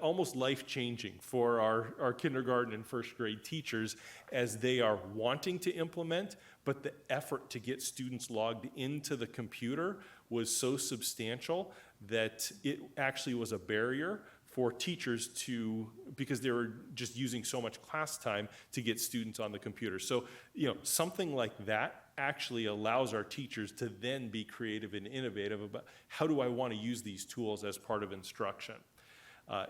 almost life-changing for our kindergarten and first grade teachers as they are wanting to implement, but the effort to get students logged into the computer was so substantial that it actually was a barrier for teachers because they were just using so much class time to get students on the computer. So, something like that actually allows our teachers to then be creative and innovative about how do I want to use these tools as part of instruction.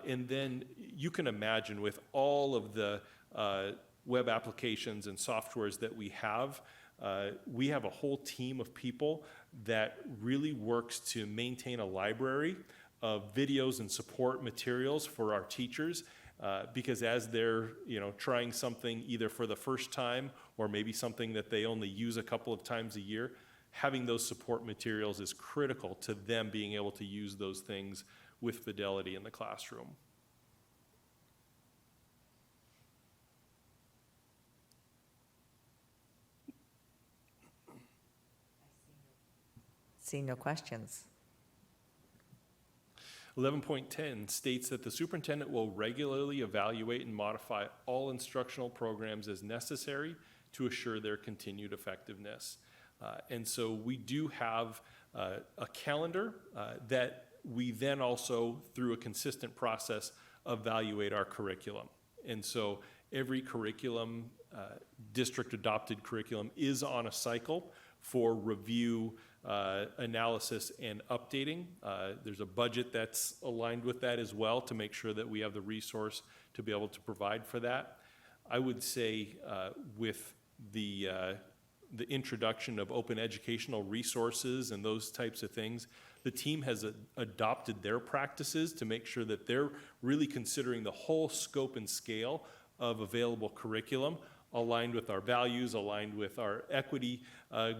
And then you can imagine with all of the web applications and softwares that we have a whole team of people that really works to maintain a library of videos and support materials for our teachers, because as they're trying something either for the first time or maybe something that they only use a couple of times a year, having those support materials is critical to them being able to use those things with fidelity in the classroom. See no questions. 11.10 states that the superintendent will regularly evaluate and modify all instructional programs as necessary to assure their continued effectiveness. And so we do have a calendar that we then also, through a consistent process, evaluate our curriculum. And so every curriculum, district-adopted curriculum, is on a cycle for review, analysis, and updating. There's a budget that's aligned with that as well to make sure that we have the resource to be able to provide for that. I would say with the introduction of open educational resources and those types of things, the team has adopted their practices to make sure that they're really considering the whole scope and scale of available curriculum, aligned with our values, aligned with our equity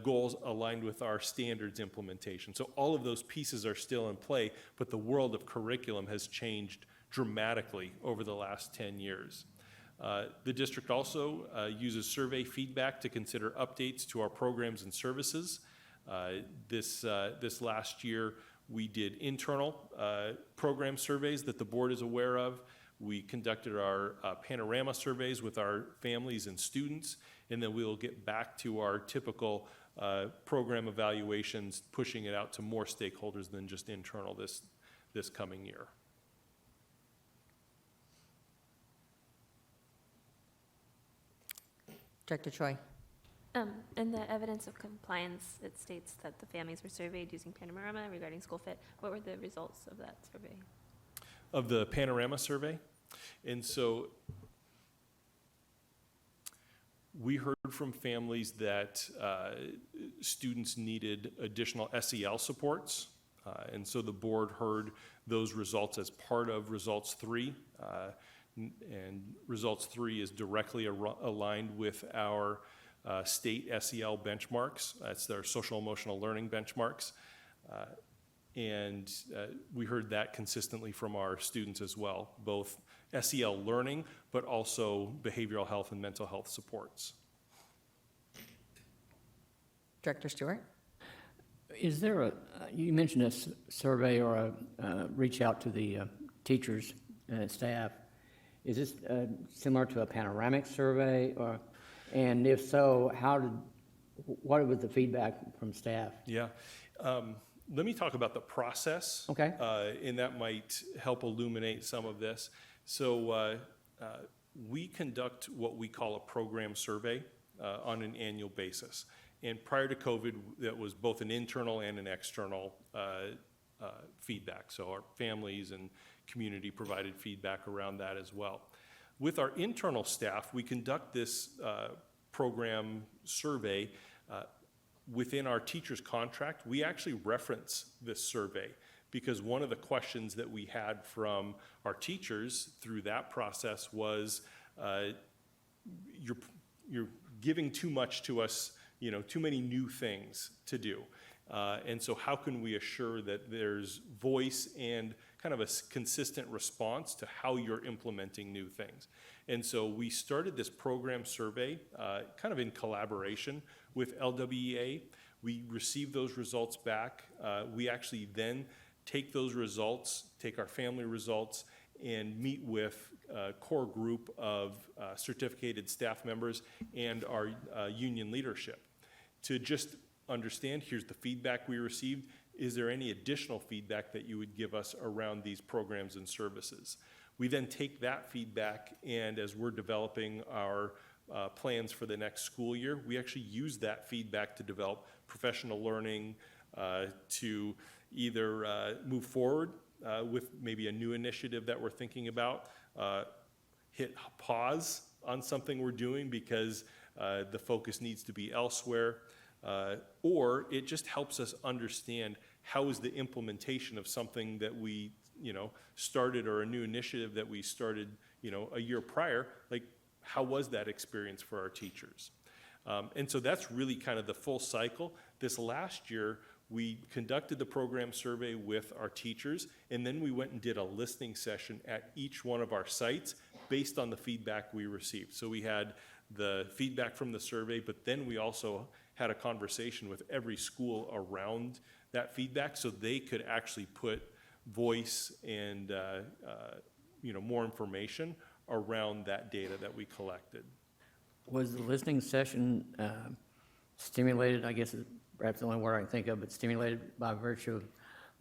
goals, aligned with our standards implementation. So all of those pieces are still in play, but the world of curriculum has changed dramatically over the last 10 years. The district also uses survey feedback to consider updates to our programs and services. This last year, we did internal program surveys that the board is aware of. We conducted our panorama surveys with our families and students, and then we'll get back to our typical program evaluations, pushing it out to more stakeholders than just internal this coming year. Director Choi. In the evidence of compliance, it states that the families were surveyed using Panorama regarding school fit. What were the results of that survey? Of the panorama survey. And so we heard from families that students needed additional SEL supports. And so the board heard those results as part of results 3. And results 3 is directly aligned with our state SEL benchmarks. That's their social emotional learning benchmarks. And we heard that consistently from our students as well, both SEL learning, but also behavioral health and mental health supports. Director Stewart. Is there you mentioned a survey or a reach out to the teachers and staff. Is this similar to a panoramic survey, and if so, what was the feedback from staff? Yeah. Let me talk about the process. Okay. And that might help illuminate some of this. So we conduct what we call a program survey on an annual basis. And prior to COVID, that was both an internal and an external feedback. So our families and community provided feedback around that as well. With our internal staff, we conduct this program survey within our teacher's contract. We actually reference this survey because one of the questions that we had from our teachers through that process was, you're giving too much to us, too many new things to do. And so how can we assure that there's voice and kind of a consistent response to how you're implementing new things? And so we started this program survey kind of in collaboration with LWEA. We received those results back. We actually then take those results, take our family results, and meet with a core group of certificated staff members and our union leadership to just understand, here's the feedback we received. Is there any additional feedback that you would give us around these programs and services? We then take that feedback, and as we're developing our plans for the next school year, we actually use that feedback to develop professional learning, to either move forward with maybe a new initiative that we're thinking about, hit pause on something we're doing because the focus needs to be elsewhere, or it just helps us understand how is the implementation of something that we started, or a new initiative that we started a year prior, like how was that experience for our teachers? And so that's really kind of the full cycle. This last year, we conducted the program survey with our teachers, and then we went and did a listening session at each one of our sites based on the feedback we received. So we had the feedback from the survey, but then we also had a conversation with every school around that feedback so they could actually put voice and more information around that data that we collected. Was the listening session stimulated, I guess is perhaps the only word I can think of, but stimulated by virtue of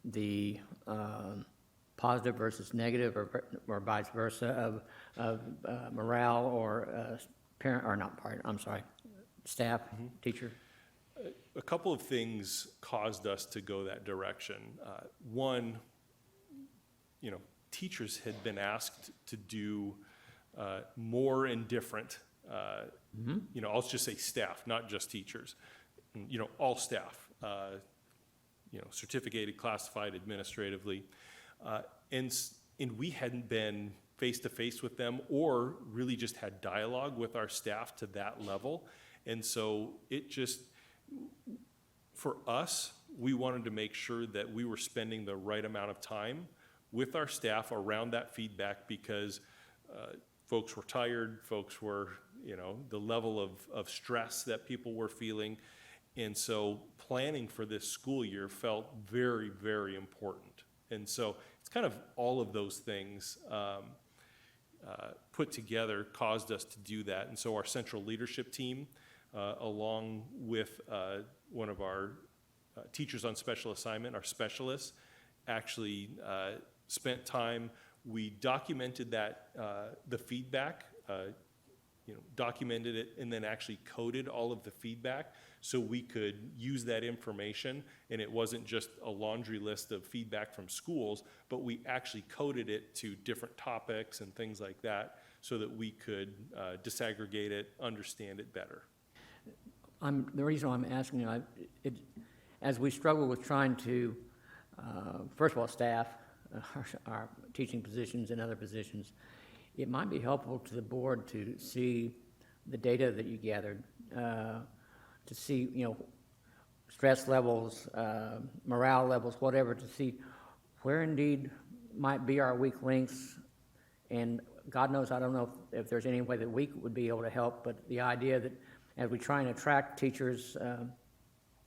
the positive versus negative, or vice versa, of morale or parent, or not parent, I'm sorry, staff, teacher? A couple of things caused us to go that direction. One, teachers had been asked to do more and different. I'll just say staff, not just teachers. All staff, certificated, classified, administratively. And we hadn't been face-to-face with them or really just had dialogue with our staff to that level. And so it just, for us, we wanted to make sure that we were spending the right amount of time with our staff around that feedback because folks were tired, folks were, the level of stress that people were feeling. And so planning for this school year felt very, very important. And so it's kind of all of those things. put together caused us to do that. And so our central leadership team, along with one of our teachers on special assignment, our specialists, actually spent time. We documented that, the feedback, documented it, and then actually coded all of the feedback so we could use that information, and it wasn't just a laundry list of feedback from schools, but we actually coded it to different topics and things like that so that we could disaggregate it, understand it better. The reason I'm asking, as we struggle with trying to, first of all, staff our teaching positions and other positions, it might be helpful to the board to see the data that you gathered, to see, stress levels, morale levels, whatever, to see where indeed might be our weak links. And God knows, I don't know if there's any way that we would be able to help, but the idea that as we try and attract teachers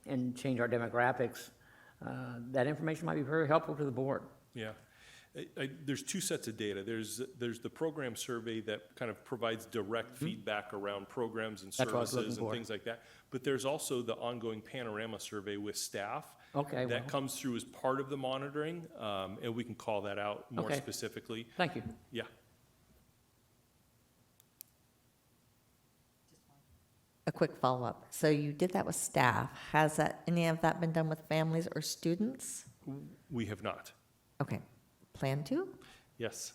and change our demographics, that information might be very helpful to the board. Yeah. There's two sets of data. There's the program survey that kind of provides direct feedback around programs and That's what I was services looking and for. things like that. But there's also the ongoing panorama survey with staff. Okay, That well. comes through as part of the monitoring, and we can call that out more Okay. specifically. Thank you. Yeah. A quick follow-up. So you did that with staff. Has any of that been done with families or students? We have not. Okay. Plan to? Yes.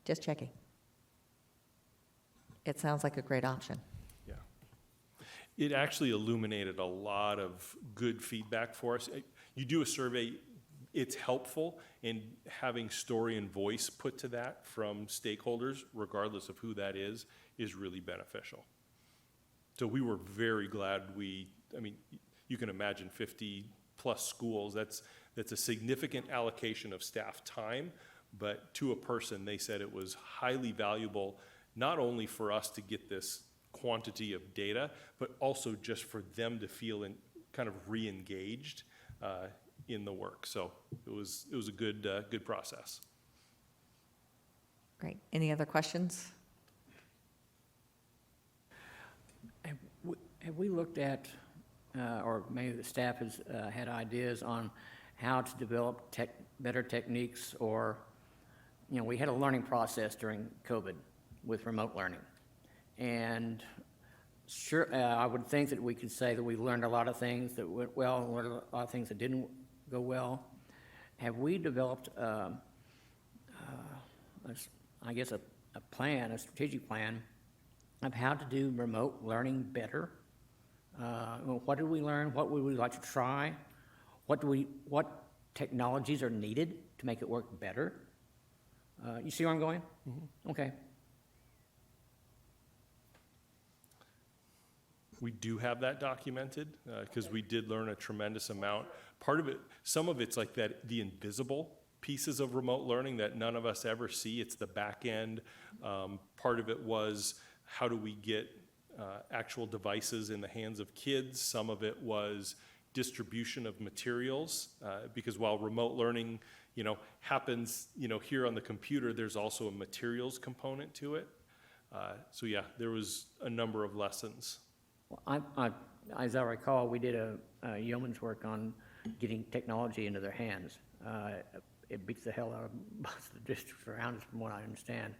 Just checking. It sounds like a great option. Yeah. It actually illuminated a lot of good feedback for us. You do a survey, it's helpful in having story and voice put to that from stakeholders, regardless of who that is really beneficial. So we were very glad you can imagine 50-plus schools, that's a significant allocation of staff time, but to a person, they said it was highly valuable, not only for us to get this quantity of data, but also just for them to feel kind of re-engaged in the work. So it was a good process. Great. Any other questions? Have we looked at, or maybe the staff has had ideas on how to develop better techniques, or, we had a learning process during COVID with remote learning. And sure, I would think that we could say that we learned a lot of things that went well and learned a lot of things that didn't go well. Have we developed, a plan, a strategic plan of how to do remote learning better? What did we learn? What would we like to try? What technologies are needed to make it work better? You see where I'm going? Mm-hmm. Okay. We do have that documented because we did learn a tremendous amount. Part of it, some of it's like that, the invisible pieces of remote learning that none of us ever see. It's the back end. Part of it was how do we get actual devices in the hands of kids. Some of it was distribution of materials because while remote learning, happens, here on the computer, there's also a materials component to it. So yeah, there was a number of lessons. Well, as I recall, we did a yeoman's work on getting technology into their hands. It beats the hell out of most of the districts around us, from what I understand.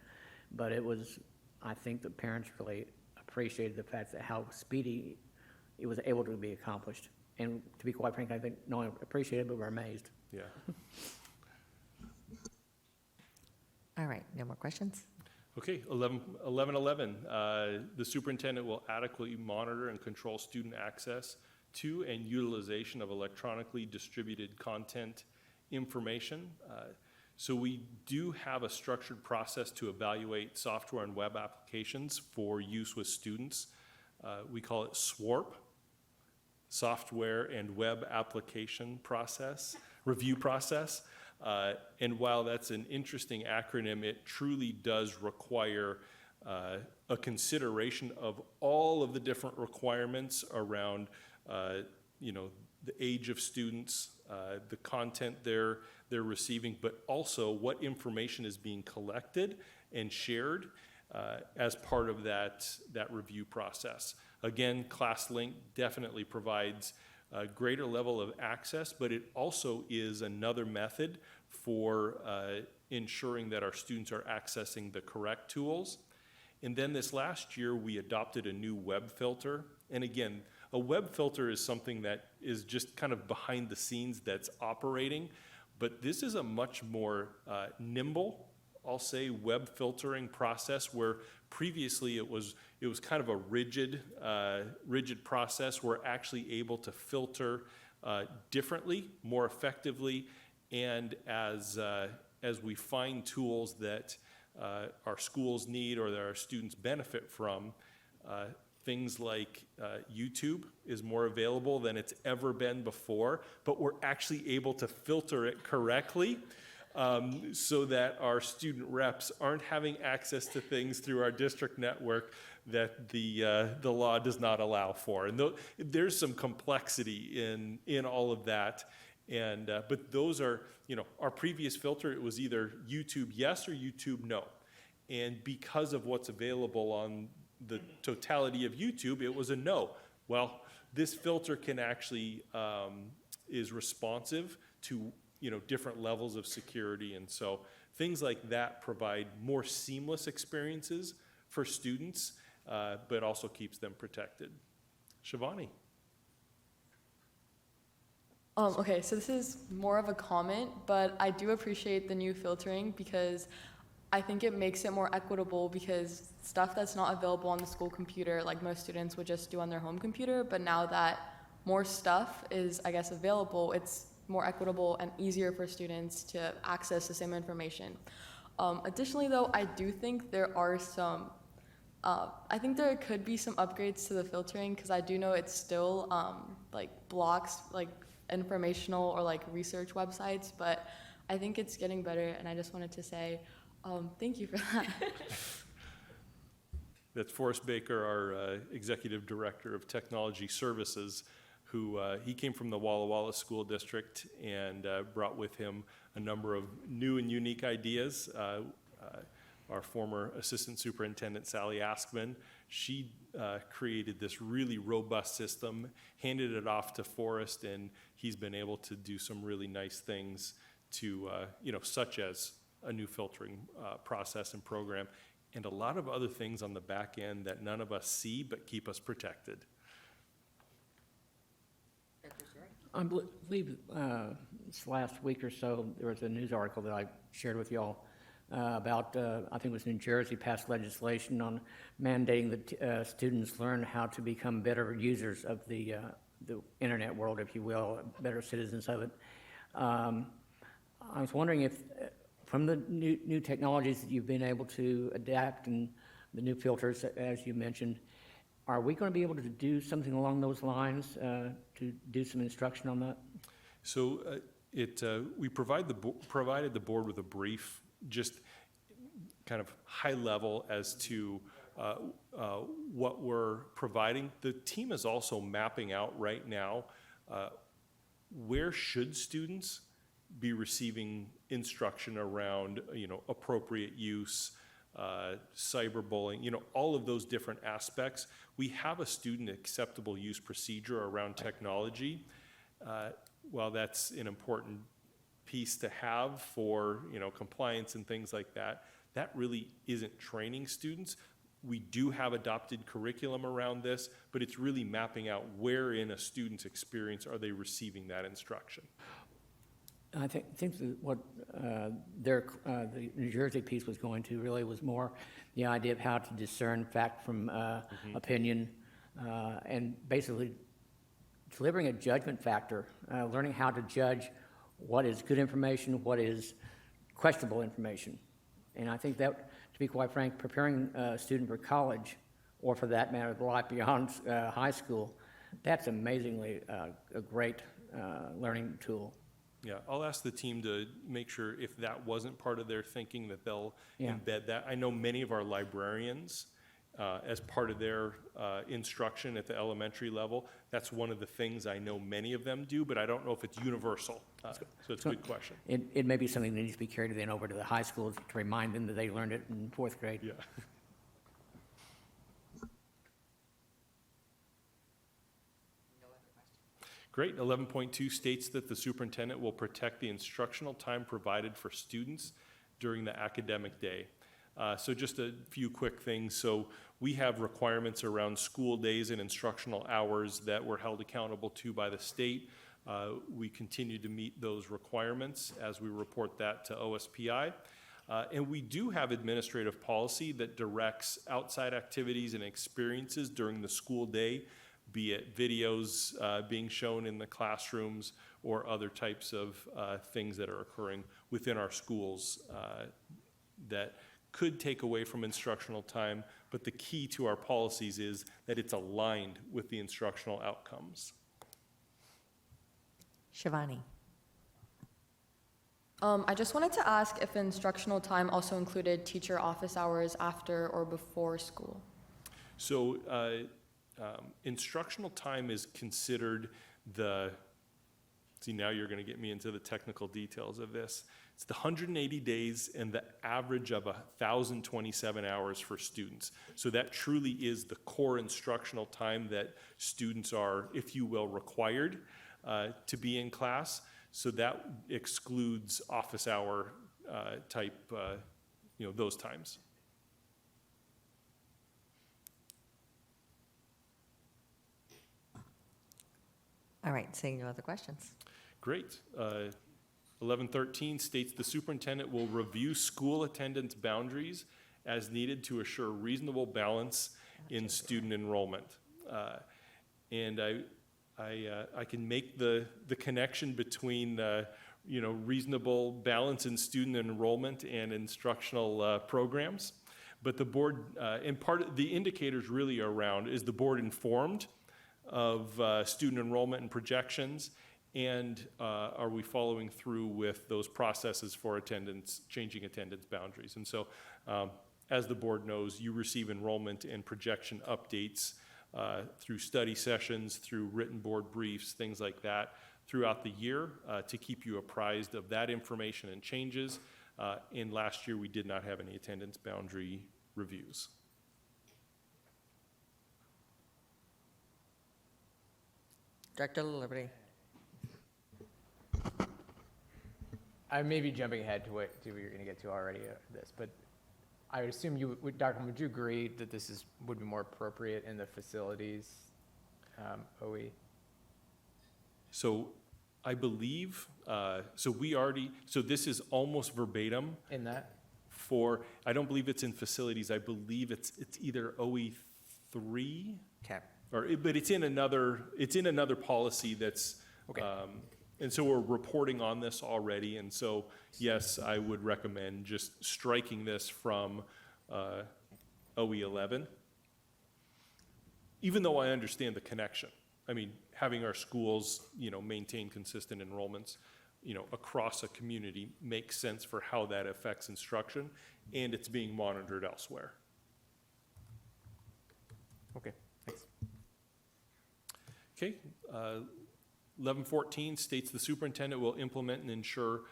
But I think the parents really appreciated the fact that how speedy it was able to be accomplished. And to be quite frank, I think not only appreciated, but we're amazed. Yeah. All right, no more questions? Okay, 1111, the superintendent will adequately monitor and control student access to and utilization of electronically distributed content information. So we do have a structured process to evaluate software and web applications for use with students. We call it SWARP, Software and Web Application Process, Review Process. And while that's an interesting acronym, it truly does require a consideration of all of the different requirements around, the age of students, the content they're receiving, but also what information is being collected and shared as part of that review process. Again, ClassLink definitely provides a greater level of access, but it also is another method for ensuring that our students are accessing the correct tools. And then this last year, we adopted a new web filter. And again, a web filter is something that is just kind of behind the scenes that's operating, but this is a much more nimble, I'll say, web filtering process, where previously it was kind of a rigid process. We're actually able to filter differently, more effectively, and as we find tools that our schools need or that our students benefit from, things like YouTube is more available than it's ever been before, but we're actually able to filter it correctly so that our student reps aren't having access to things through our district network that the law does not allow for. And there's some complexity in all of that. And but those are, our previous filter, it was either YouTube yes or YouTube no. And because of what's available on the totality of YouTube, it was a no. Well, this filter can actually is responsive to different levels of security, and so things like that provide more seamless experiences for students, but also keeps them protected. Shivani. Okay, so this is more of a comment, but I do appreciate the new filtering because I think it makes it more equitable, because stuff that's not available on the school computer, like most students would just do on their home computer, but now that more stuff is, I guess, available, it's more equitable and easier for students to access the same information. Additionally, though, I do think there are some, I think there could be some upgrades to the filtering, because I do know it's still like blocks like informational or like research websites, but I think it's getting better, and I just wanted to say thank you for that. That's Forrest Baker, our Executive Director of Technology Services, who he came from the Walla Walla School District and brought with him a number of new and unique ideas. Our former Assistant Superintendent, Sally Askman, she created this really robust system, handed it off to Forrest, and he's been able to do some really nice things to, such as a new filtering process and program, and a lot of other things on the back end that none of us see but keep us protected. I believe this last week or so, there was a news article that I shared with y'all about, I think it was New Jersey passed legislation on mandating that students learn how to become better users of the internet world, if you will, better citizens of it. I was wondering if, from the new technologies that you've been able to adapt and the new filters, as you mentioned, are we going to be able to do something along those lines to do some instruction on that? So we provided the board with a brief, just kind of high level as to what we're providing. The team is also mapping out right now where should students be receiving instruction around, appropriate use, cyberbullying, all of those different aspects. We have a student acceptable use procedure around technology. While that's an important piece to have for, compliance and things like that, that really isn't training students. We do have adopted curriculum around this, but it's really mapping out where in a student's experience are they receiving that instruction. I think that what the New Jersey piece was going to really was more the idea of how to discern fact from opinion, and basically delivering a judgment factor, learning how to judge what is good information, what is questionable information. And I think that, to be quite frank, preparing a student for college, or for that matter, the life beyond high school, that's amazingly a great learning tool. Yeah, I'll ask the team to make sure if that wasn't part of their thinking that they'll embed that. I know many of our librarians as part of their instruction at the elementary level. That's one of the things I know many of them do, but I don't know if it's universal. So it's a good question. It may be something that needs to be carried then over to the high schools to remind them that they learned it in fourth grade. Yeah. Great. 11.2 states that the superintendent will protect the instructional time provided for students during the academic day. So just a few quick things. So we have requirements around school days and instructional hours that we're held accountable to by the state. We continue to meet those requirements as we report that to OSPI. And we do have administrative policy that directs outside activities and experiences during the school day, be it videos being shown in the classrooms or other types of things that are occurring within our schools that could take away from instructional time, but the key to our policies is that it's aligned with the instructional outcomes. Shivani. I just wanted to ask if instructional time also included teacher office hours after or before school. So instructional time is considered see, now you're going to get me into the technical details of this. It's the 180 days and the average of 1,027 hours for students. So that truly is the core instructional time that students are, if you will, required to be in class. So that excludes office hour type, those times. All right, seeing no other questions. Great. 1113 states the superintendent will review school attendance boundaries as needed to assure reasonable balance in student enrollment. And I can make the connection between reasonable balance in student enrollment and instructional programs. But the board, and part of the indicators really around, is the board informed of student enrollment and projections, and are we following through with those processes for attendance, changing attendance boundaries? And so, as the board knows, you receive enrollment and projection updates through study sessions, through written board briefs, things like that throughout the year to keep you apprised of that information and changes. And last year, we did not have any attendance boundary reviews. Director LaLiberty. I may be jumping ahead to what you're going to get to already this, but I would assume Dr. would you agree that this would be more appropriate in the facilities OE? So I believe, so this is almost verbatim In that? I don't believe it's in facilities. I believe it's either OE3. Okay. But it's in another policy that's, Okay. And so we're reporting on this already. And so, yes, I would recommend just striking this from OE11, even though I understand the connection. I mean, having our schools, maintain consistent enrollments, across a community makes sense for how that affects instruction, and it's being monitored elsewhere. Okay, thanks. Okay, 1114 states the superintendent will implement and ensure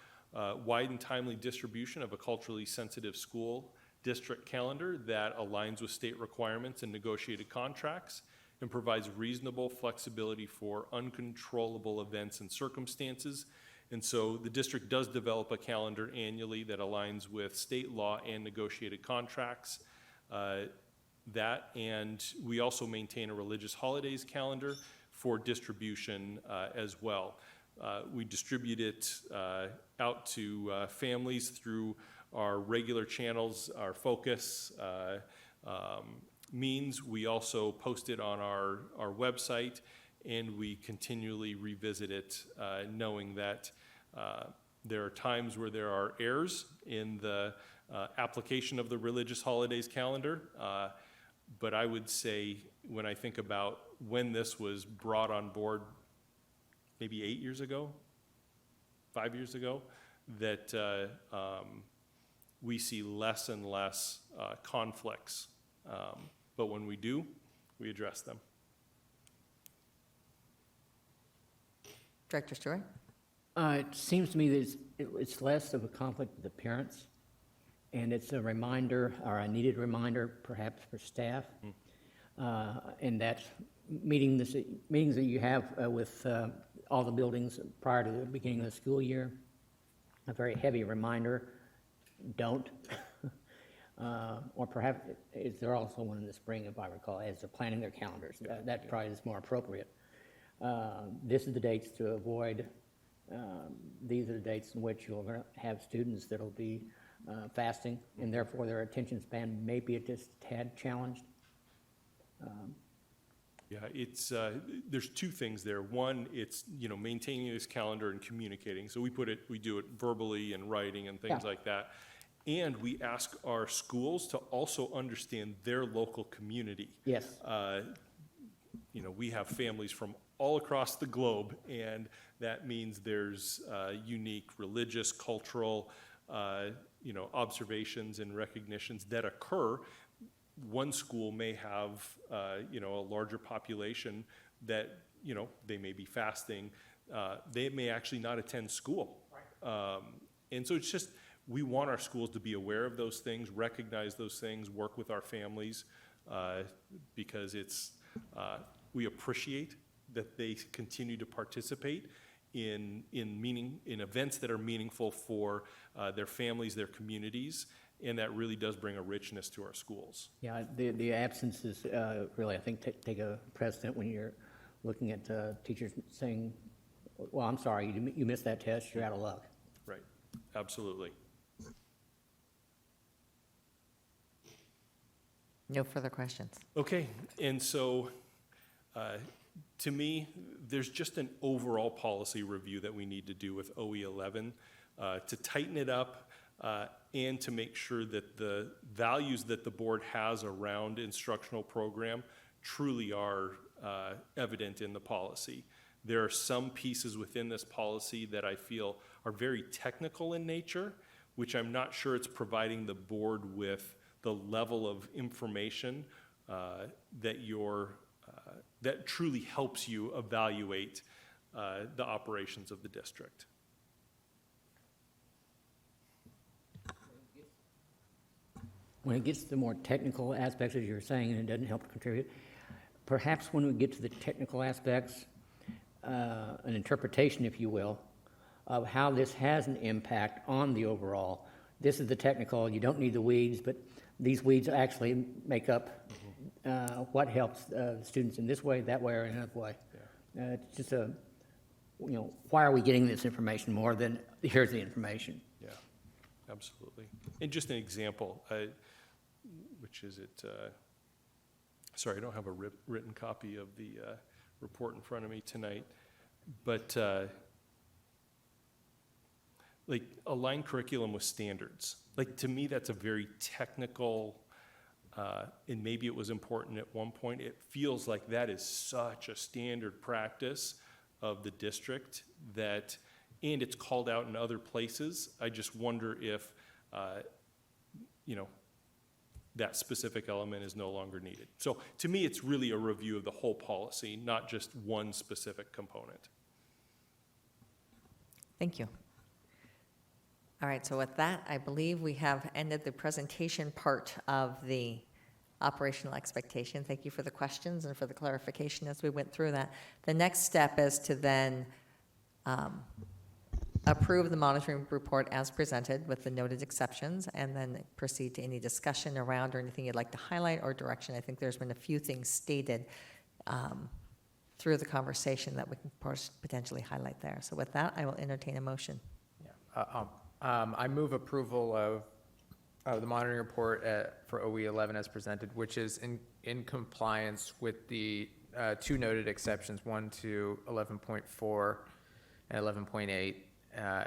wide and timely distribution of a culturally sensitive school district calendar that aligns with state requirements and negotiated contracts and provides reasonable flexibility for uncontrollable events and circumstances. And so the district does develop a calendar annually that aligns with state law and negotiated contracts. And we also maintain a religious holidays calendar for distribution as well. We distribute it out to families through our regular channels, our focus means. We also post it on our website, and we continually revisit it, knowing that there are times where there are errors in the application of the religious holidays calendar. But I would say, when I think about when this was brought on board, maybe 8 years ago, 5 years ago, that we see less and less conflicts but when we do, we address them. Director Stewart? It seems to me that it's less of a conflict with the parents, and it's a reminder, or a needed reminder perhaps for staff. And that meetings that you have with all the buildings prior to the beginning of the school year, a very heavy reminder, don't. Or perhaps, is there also one in the spring, if I recall, as they're planning their calendars? That probably is more appropriate. This is the dates to avoid. These are the dates in which you're going to have students that'll be fasting, and therefore their attention span may be just a tad challenged. Yeah, it's, there's two things there. One, it's, maintaining this calendar and communicating. So we do it verbally and writing and things Yeah. like that. And we ask our schools to also understand their local community. Yes. We have families from all across the globe, and that means there's unique religious, cultural, observations and recognitions that occur. One school may have, a larger population that, they may be fasting. They may actually not attend school. And so it's just, we want our schools to be aware of those things, recognize those things, work with our families, because it's, we appreciate that they continue to participate in events that are meaningful for their families, their communities, and that really does bring a richness to our schools. Yeah, the absences really, I think, take a precedent when you're looking at teachers saying, well, I'm sorry, you missed that test, you're out of luck. Right, absolutely. No further questions. Okay, and so, to me, there's just an overall policy review that we need to do with OE11 to tighten it up and to make sure that the values that the board has around instructional program truly are evident in the policy. There are some pieces within this policy that I feel are very technical in nature, which I'm not sure it's providing the board with the level of information that truly helps you evaluate the operations of the district. When it gets to the more technical aspects, as you were saying, and it doesn't help to contribute, perhaps when we get to the technical aspects, an interpretation, if you will, of how this has an impact on the overall. This is the technical, you don't need the weeds, but these weeds actually make up what helps students in this way, that way, or another way. Yeah. It's just why are we getting this information more than here's the information? Yeah, absolutely. And just an example, which is it, sorry, I don't have a written copy of the report in front of me tonight, but like aligned curriculum with standards. Like to me, that's a very technical, and maybe it was important at one point. It feels like that is such a standard practice of the district that, and it's called out in other places. I just wonder if, that specific element is no longer needed. So to me, it's really a review of the whole policy, not just one specific component. Thank you. All right, so with that, I believe we have ended the presentation part of the operational expectation. Thank you for the questions and for the clarification as we went through that. The next step is to then approve the monitoring report as presented with the noted exceptions, and then proceed to any discussion around or anything you'd like to highlight or direction. I think there's been a few things stated through the conversation that we can potentially highlight there. So with that, I will entertain a motion. Yeah. I move approval of the monitoring report for OE11 as presented, which is in compliance with the two noted exceptions, 1 to 11.4 and 11.8,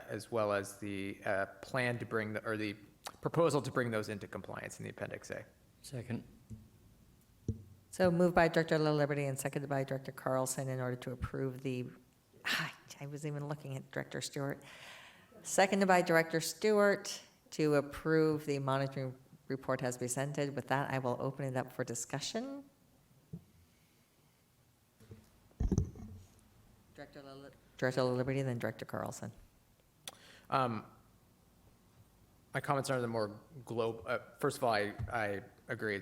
as well as the plan to bring the proposal to bring those into compliance in the Appendix A. Second. So moved by Director La Liberty and seconded by Director Carlson in order to approve the, I was even looking at Director Stewart. Seconded by Director Stewart to approve the monitoring report has been presented. With that, I will open it up for discussion. Director Liberty, then Director Carlson. My comments are the more first of all, I agree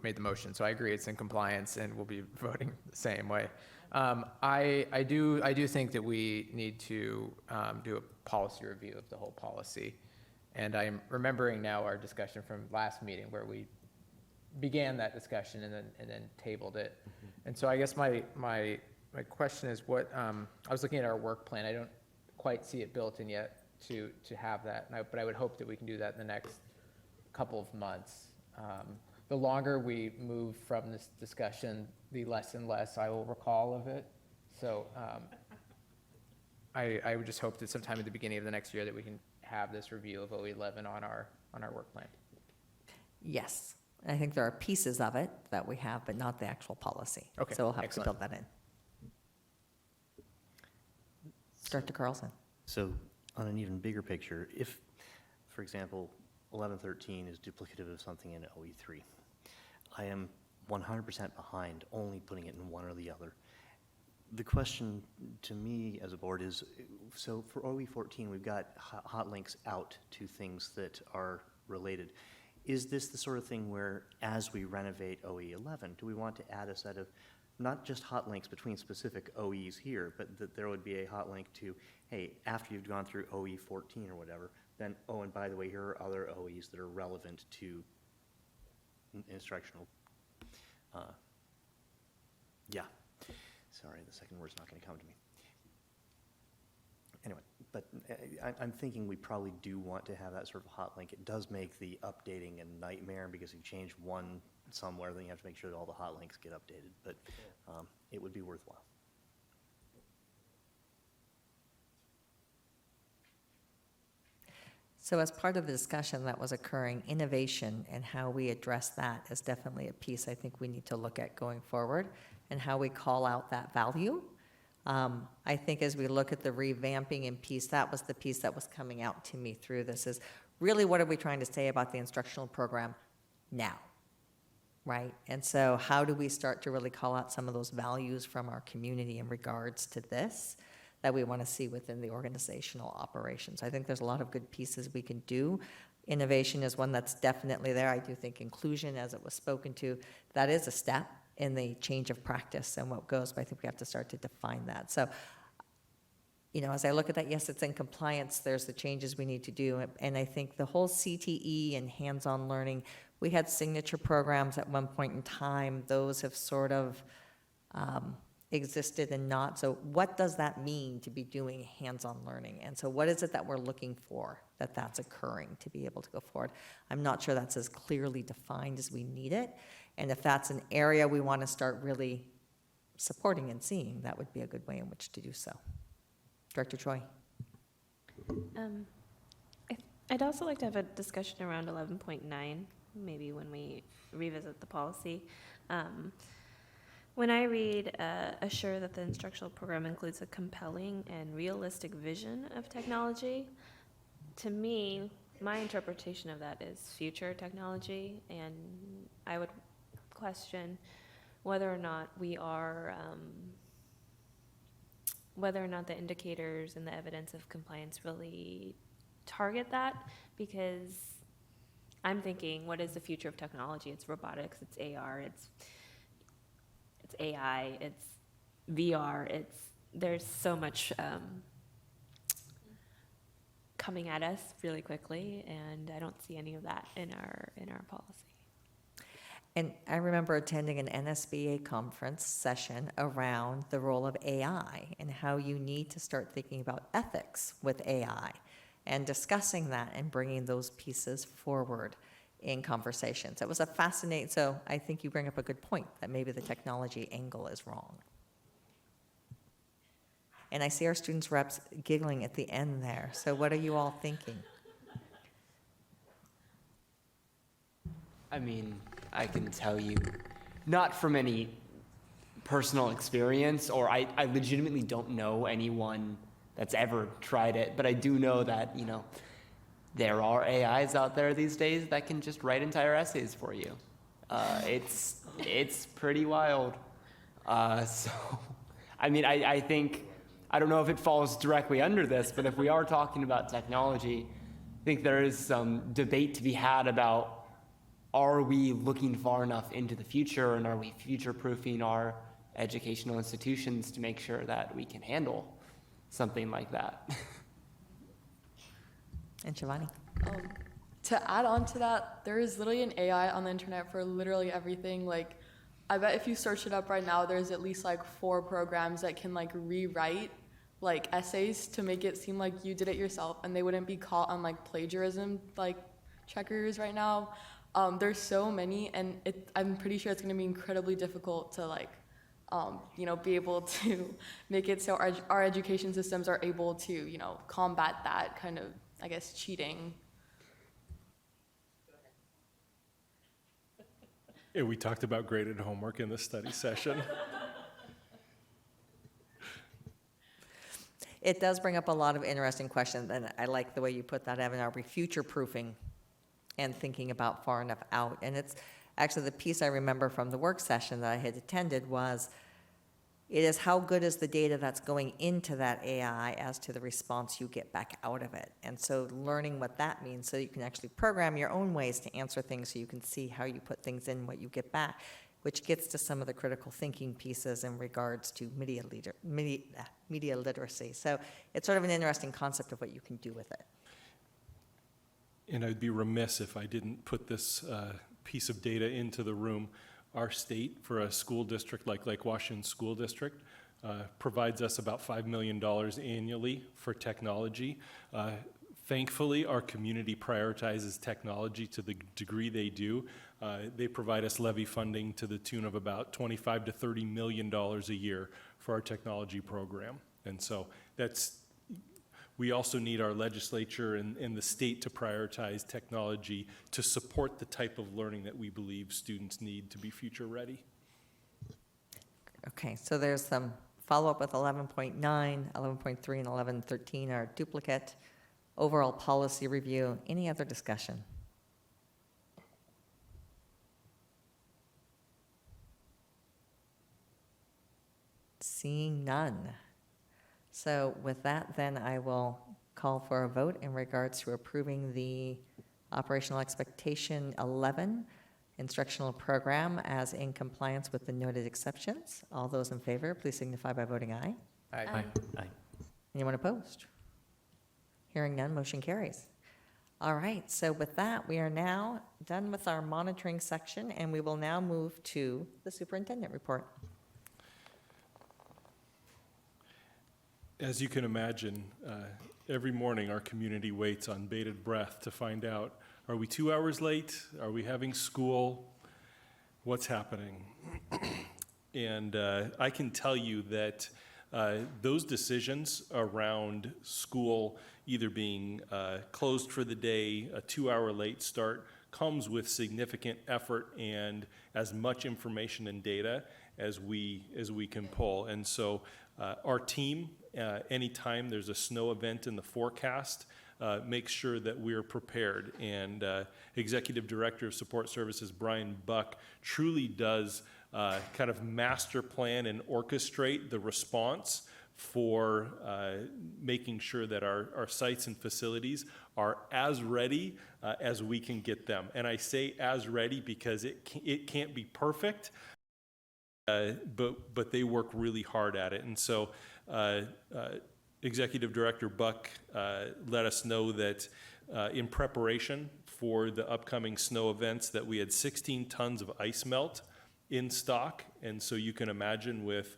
made the motion, so I agree it's in compliance and we'll be voting the same way. I do think that we need to do a policy review of the whole policy. And I'm remembering now our discussion from last meeting where we began that discussion and then tabled it. And so I guess my question is what, I was looking at our work plan. I don't quite see it built in yet to have that, but I would hope that we can do that in the next couple of months. The longer we move from this discussion, the less and less I will recall of it. So I would just hope that sometime at the beginning of the next year that we can have this review of OE11 on our work plan. Yes, I think there are pieces of it that we have, but not the actual policy. Okay, So we'll have excellent. to build that in. Director Carlson. So on an even bigger picture, if, for example, 1113 is duplicative of something in OE3, I am 100% behind only putting it in one or the other. The question to me as a board is, so for OE14, we've got hot links out to things that are related. Is this the sort of thing where, as we renovate OE11, do we want to add a set of not just hot links between specific OEs here, but that there would be a hot link to, hey, after you've gone through OE14 or whatever, then, oh, and by the way, here are other OEs that are relevant to instructional, yeah. Sorry, the second word's not going to come to me. Anyway, but I'm thinking we probably do want to have that sort of hot link. It does make the updating a nightmare because if you change one somewhere, then you have to make sure that all the hot links get updated, but it would be worthwhile. So as part of the discussion that was occurring, innovation and how we address that is definitely a piece I think we need to look at going forward and how we call out that value. I think as we look at the revamping and piece, that was the piece that was coming out to me through this is really what are we trying to say about the instructional program now, right? And so how do we start to really call out some of those values from our community in regards to this that we want to see within the organizational operations? I think there's a lot of good pieces we can do. Innovation is one that's definitely there. I do think inclusion, as it was spoken to, that is a step in the change of practice and what goes, but I think we have to start to define that. So, you know, as I look at that, yes, it's in compliance, there's the changes we need to do, and I think the whole CTE and hands-on learning, we had signature programs at one point in time, those have sort of existed and not, so what does that mean to be doing hands-on learning? And so what is it that we're looking for that's occurring to be able to go forward? I'm not sure that's as clearly defined as we need it, and if that's an area we want to start really supporting and seeing, that would be a good way in which to do so. Director Choi. I'd also like to have a discussion around 11.9, maybe when we revisit the policy. When I read, assure that the instructional program includes a compelling and realistic vision of technology, to me, my interpretation of that is future technology, and I would question whether or not we are, whether or not the indicators and the evidence of compliance really target that, because I'm thinking, what is the future of technology? It's robotics, it's AR, it's AI, it's VR, there's so much coming at us really quickly, and I don't see any of that in our policy. And I remember attending an NSBA conference session around the role of AI and how you need to start thinking about ethics with AI and discussing that and bringing those pieces forward in conversations. It was a fascinating, so I think you bring up a good point that maybe the technology angle is wrong. And I see our students reps giggling at the end there. So what are you all thinking? I mean, I can tell you, not from any personal experience, or I legitimately don't know anyone that's ever tried it, but I do know that, you know, there are AIs out there these days that can just write entire essays for you. It's pretty wild. So, I mean, I think, I don't know if it falls directly under this, but if we are talking about technology, I think there is some debate to be had about, are we looking far enough into the future, and are we future-proofing our educational institutions to make sure that we can handle something like that? And Shivani? To add on to that, there is literally an AI on the internet for literally everything. Like, I bet if you search it up right now, there's at least like 4 programs that can like rewrite like essays to make it seem like you did it yourself, and they wouldn't be caught on like plagiarism like checkers right now. There's so many, and I'm pretty sure it's going to be incredibly difficult to like, be able to make it so our education systems are able to, combat that kind of, I guess, cheating. Yeah, we talked about graded homework in the study session. It does bring up a lot of interesting questions, and I like the way you put that, Evan. Are we future-proofing and thinking about far enough out? And it's actually the piece I remember from the work session that I had attended was, it is how good is the data that's going into that AI as to the response you get back out of it. And so learning what that means so you can actually program your own ways to answer things so you can see how you put things in, what you get back, which gets to some of the critical thinking pieces in regards to media literacy. So it's sort of an interesting concept of what you can do with it. And I'd be remiss if I didn't put this piece of data into the room. Our state, for a school district like Lake Washington School District, provides us about $5 million annually for technology. Thankfully, our community prioritizes technology to the degree they do. They provide us levy funding to the tune of about $25 to $30 million a year for our technology program. And so we also need our legislature and the state to prioritize technology to support the type of learning that we believe students need to be future ready. Okay, so there's some follow-up with 11.9, 11.3, and 11.13 are duplicate. Overall policy review. Any other discussion? Seeing none. So with that, then I will call for a vote in regards to approving the operational expectation 11 instructional program as in compliance with the noted exceptions. All those in favor, please signify by voting aye. Aye. Aye. Anyone opposed? Hearing none, motion carries. All right, so with that, we are now done with our monitoring section, and we will now move to the superintendent report. As you can imagine, every morning our community waits on bated breath to find out, are we 2 hours late? Are we having school? What's happening? And I can tell you that those decisions around school either being closed for the day, a 2-hour late start, comes with significant effort and as much information and data as we can pull. And so our team, anytime there's a snow event in the forecast, makes sure that we're prepared. And Executive Director of Support Services, Brian Buck, truly does kind of master plan and orchestrate the response for making sure that our sites and facilities are as ready as we can get them. And I say as ready because it can't be perfect, but they work really hard at it. And so Executive Director Buck let us know that in preparation for the upcoming snow events that we had 16 tons of ice melt in stock. And so you can imagine with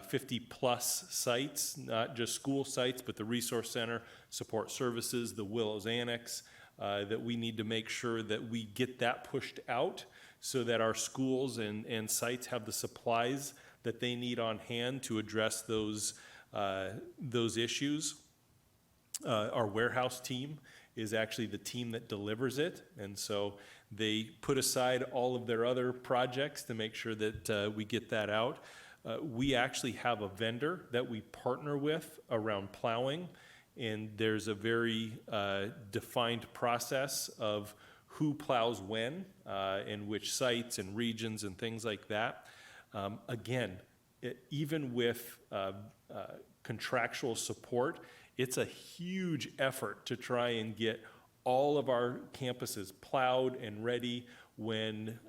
50 plus sites, not just school sites, but the Resource Center, Support Services, the Willows Annex, that we need to make sure that we get that pushed out so that our schools and sites have the supplies that they need on hand to address those issues. Our warehouse team is actually the team that delivers it, and so they put aside all of their other projects to make sure that we get that out. We actually have a vendor that we partner with around plowing, and there's a very defined process of who plows when, and which sites and regions and things like that. Again, even with contractual support, it's a huge effort to try and get all of our campuses plowed and ready when,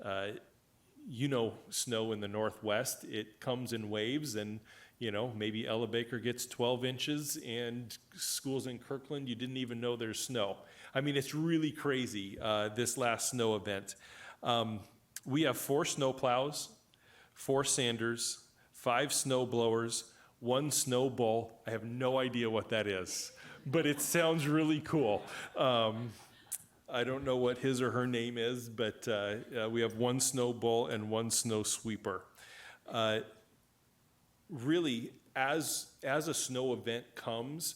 snow in the Northwest, it comes in waves, and, maybe Ella Baker gets 12 inches and schools in Kirkland, you didn't even know there's snow. I mean, it's really crazy, this last snow event. We have 4 snow plows, 4 sanders, 5 snow blowers, 1 snow bull. I have no idea what that is, but it sounds really cool. I don't know what his or her name is, but we have 1 snow bull and 1 snow sweeper. Really, as a snow event comes,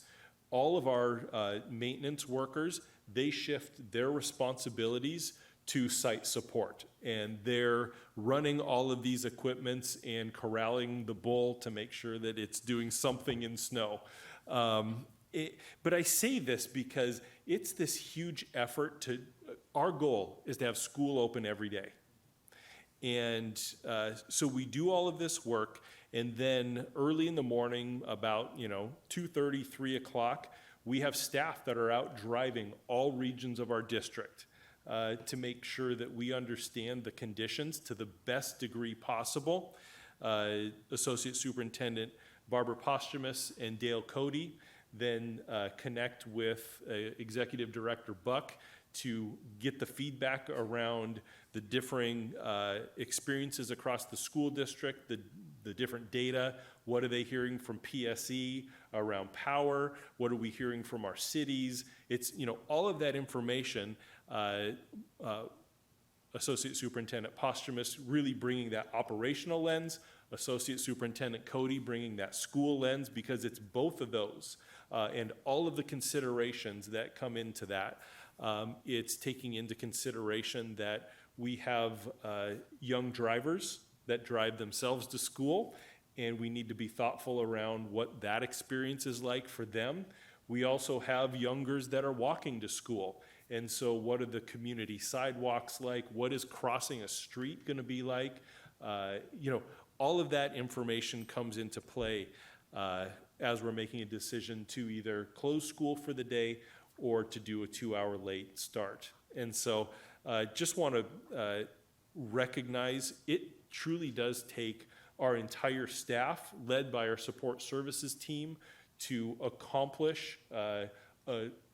all of our maintenance workers, they shift their responsibilities to site support, and they're running all of these equipments and corralling the bull to make sure that it's doing something in snow. But I say this because it's this huge effort our goal is to have school open every day. And so we do all of this work, and then early in the morning, about 2:30, 3 o'clock, we have staff that are out driving all regions of our district to make sure that we understand the conditions to the best degree possible. Associate Superintendent Barbara Posthumus and Dale Cody then connect with Executive Director Buck to get the feedback around the differing experiences across the school district, the different data. What are they hearing from PSE around power? What are we hearing from our cities? It's, all of that information, Associate Superintendent Posthumus really bringing that operational lens, Associate Superintendent Cody bringing that school lens, because it's both of those and all of the considerations that come into that. It's taking into consideration that we have young drivers that drive themselves to school, and we need to be thoughtful around what that experience is like for them. We also have youngers that are walking to school, and so what are the community sidewalks like? What is crossing a street going to be like? All of that information comes into play as we're making a decision to either close school for the day or to do a 2-hour late start. And so just want to recognize it truly does take our entire staff, led by our support services team, to accomplish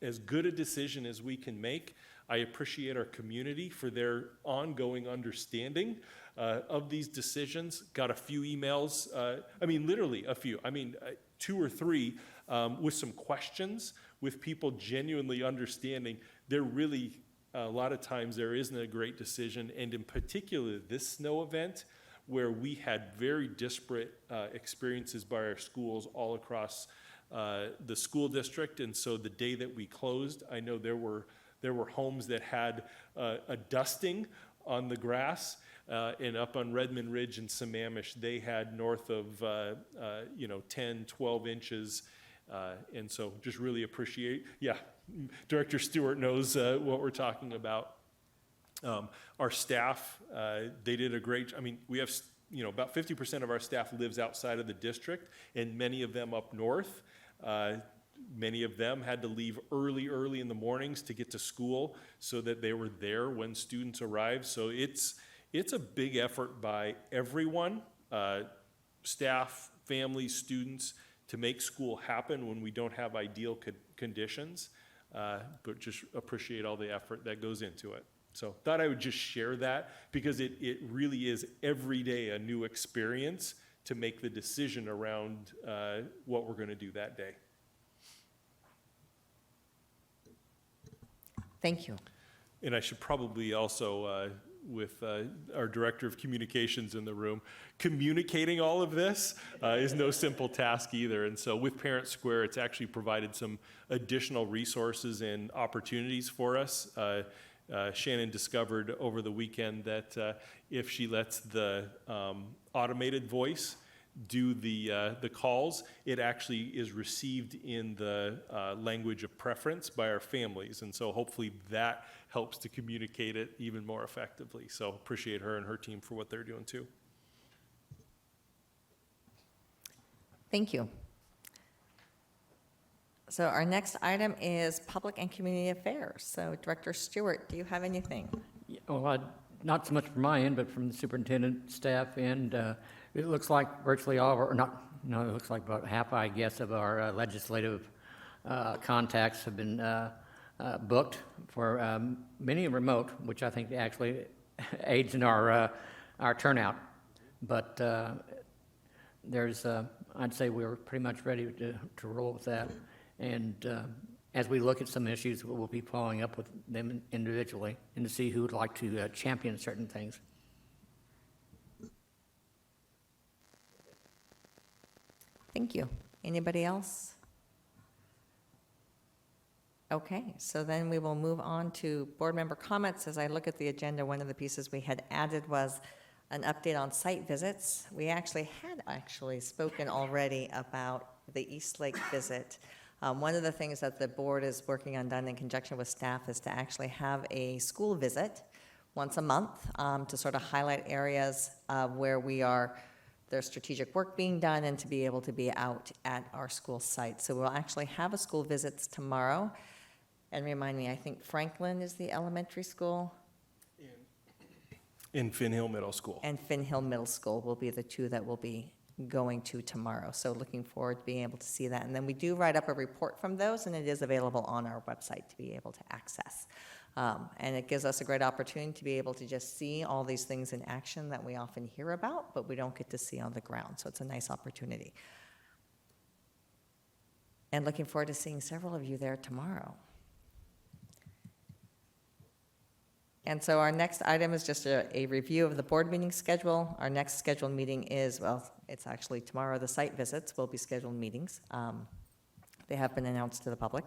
as good a decision as we can make. I appreciate our community for their ongoing understanding of these decisions. Got a few emails, literally a few, 2 or 3 with some questions, with people genuinely understanding there really, a lot of times there isn't a great decision, and in particular this snow event, where we had very disparate experiences by our schools all across the school district. And so the day that we closed, I know there were homes that had a dusting on the grass, and up on Redmond Ridge and Sammamish, they had north of 10, 12 inches. And so just really appreciate, Director Stewart knows what we're talking about. Our staff, they did a great, we have, about 50% of our staff lives outside of the district, and many of them up north. Many of them had to leave early in the mornings to get to school so that they were there when students arrived. So it's a big effort by everyone, staff, families, students, to make school happen when we don't have ideal conditions, but just appreciate all the effort that goes into it. So thought I would just share that, because it really is every day a new experience to make the decision around what we're going to do that day. Thank you. And I should probably also, with our Director of Communications in the room, communicating all of this is no simple task either. And so with Parent Square, it's actually provided some additional resources and opportunities for us. Shannon discovered over the weekend that if she lets the automated voice do the calls, it actually is received in the language of preference by our families. And so hopefully that helps to communicate it even more effectively. So appreciate her and her team for what they're doing too. Thank you. So our next item is Public and Community Affairs. So Director Stewart, do you have anything? Yeah, well, not so much from my end, but from the superintendent, staff, and it looks like virtually all of our, it looks like about half, I guess, of our legislative contacts have been booked for many remote, which I think actually aids in our turnout. But there's, I'd say we're pretty much ready to roll with that. And as we look at some issues, we'll be following up with them individually and to see who would like to champion certain things. Thank you. Anybody else? Okay, so then we will move on to board member comments. As I look at the agenda, one of the pieces we had added was an update on site visits. We had spoken already about the East Lake visit. One of the things that the board is working on, done in conjunction with staff, is to actually have a school visit once a month to sort of highlight areas where there's strategic work being done, and to be able to be out at our school site. So we'll actually have a school visits tomorrow. And remind me, I think Franklin is the elementary school, In Finn Hill Middle School. and Finn Hill Middle School will be the two that we'll be going to tomorrow. So looking forward to being able to see that. And then we do write up a report from those, and it is available on our website to be able to access. And it gives us a great opportunity to be able to just see all these things in action that we often hear about, but we don't get to see on the ground. So it's a nice opportunity. And looking forward to seeing several of you there tomorrow. And so our next item is just a review of the board meeting schedule. Our next scheduled meeting is, well, it's actually tomorrow. The site visits will be scheduled meetings. They have been announced to the public.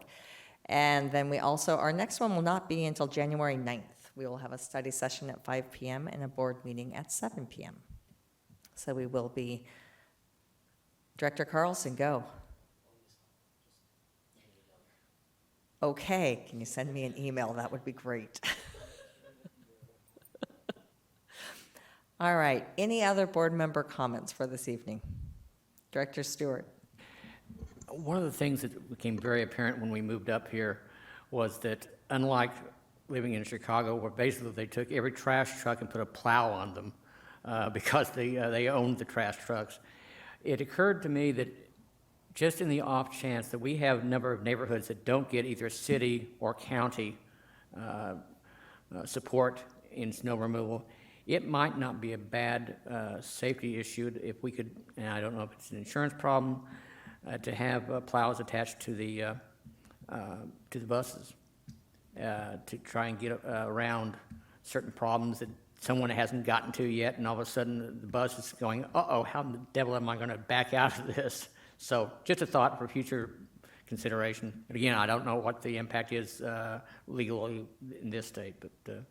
And then our next one will not be until January 9th. We will have a study session at 5 p.m. and a board meeting at 7 p.m. So we will be, Director Carlson, go. Okay, can you send me an email? That would be great. All right, any other board member comments for this evening? Director Stewart. One of the things that became very apparent when we moved up here was that, unlike living in Chicago, where basically they took every trash truck and put a plow on them because they owned the trash trucks, it occurred to me that just in the off chance that we have a number of neighborhoods that don't get either city or county support in snow removal, it might not be a bad safety issue if we could, and I don't know if it's an insurance problem, to have plows attached to the buses to try and get around certain problems that someone hasn't gotten to yet, and all of a sudden the bus is going, uh-oh, how the devil am I going to back out of this? So just a thought for future consideration. And again, I don't know what the impact is legally in this state, but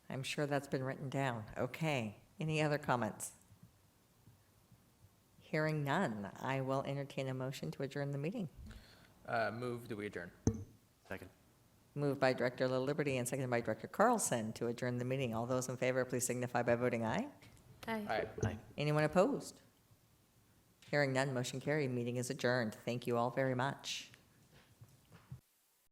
I'm sure that's been written down. Okay, any other comments? Hearing none, I will entertain a motion to adjourn the meeting. Move that we adjourn. Second. Moved by Director La Liberty and seconded by Director Carlson to adjourn the meeting. All those in favor, please signify by voting aye. Aye. All right. Aye. Anyone opposed? Hearing none, motion carried. Meeting is adjourned. Thank you all very much.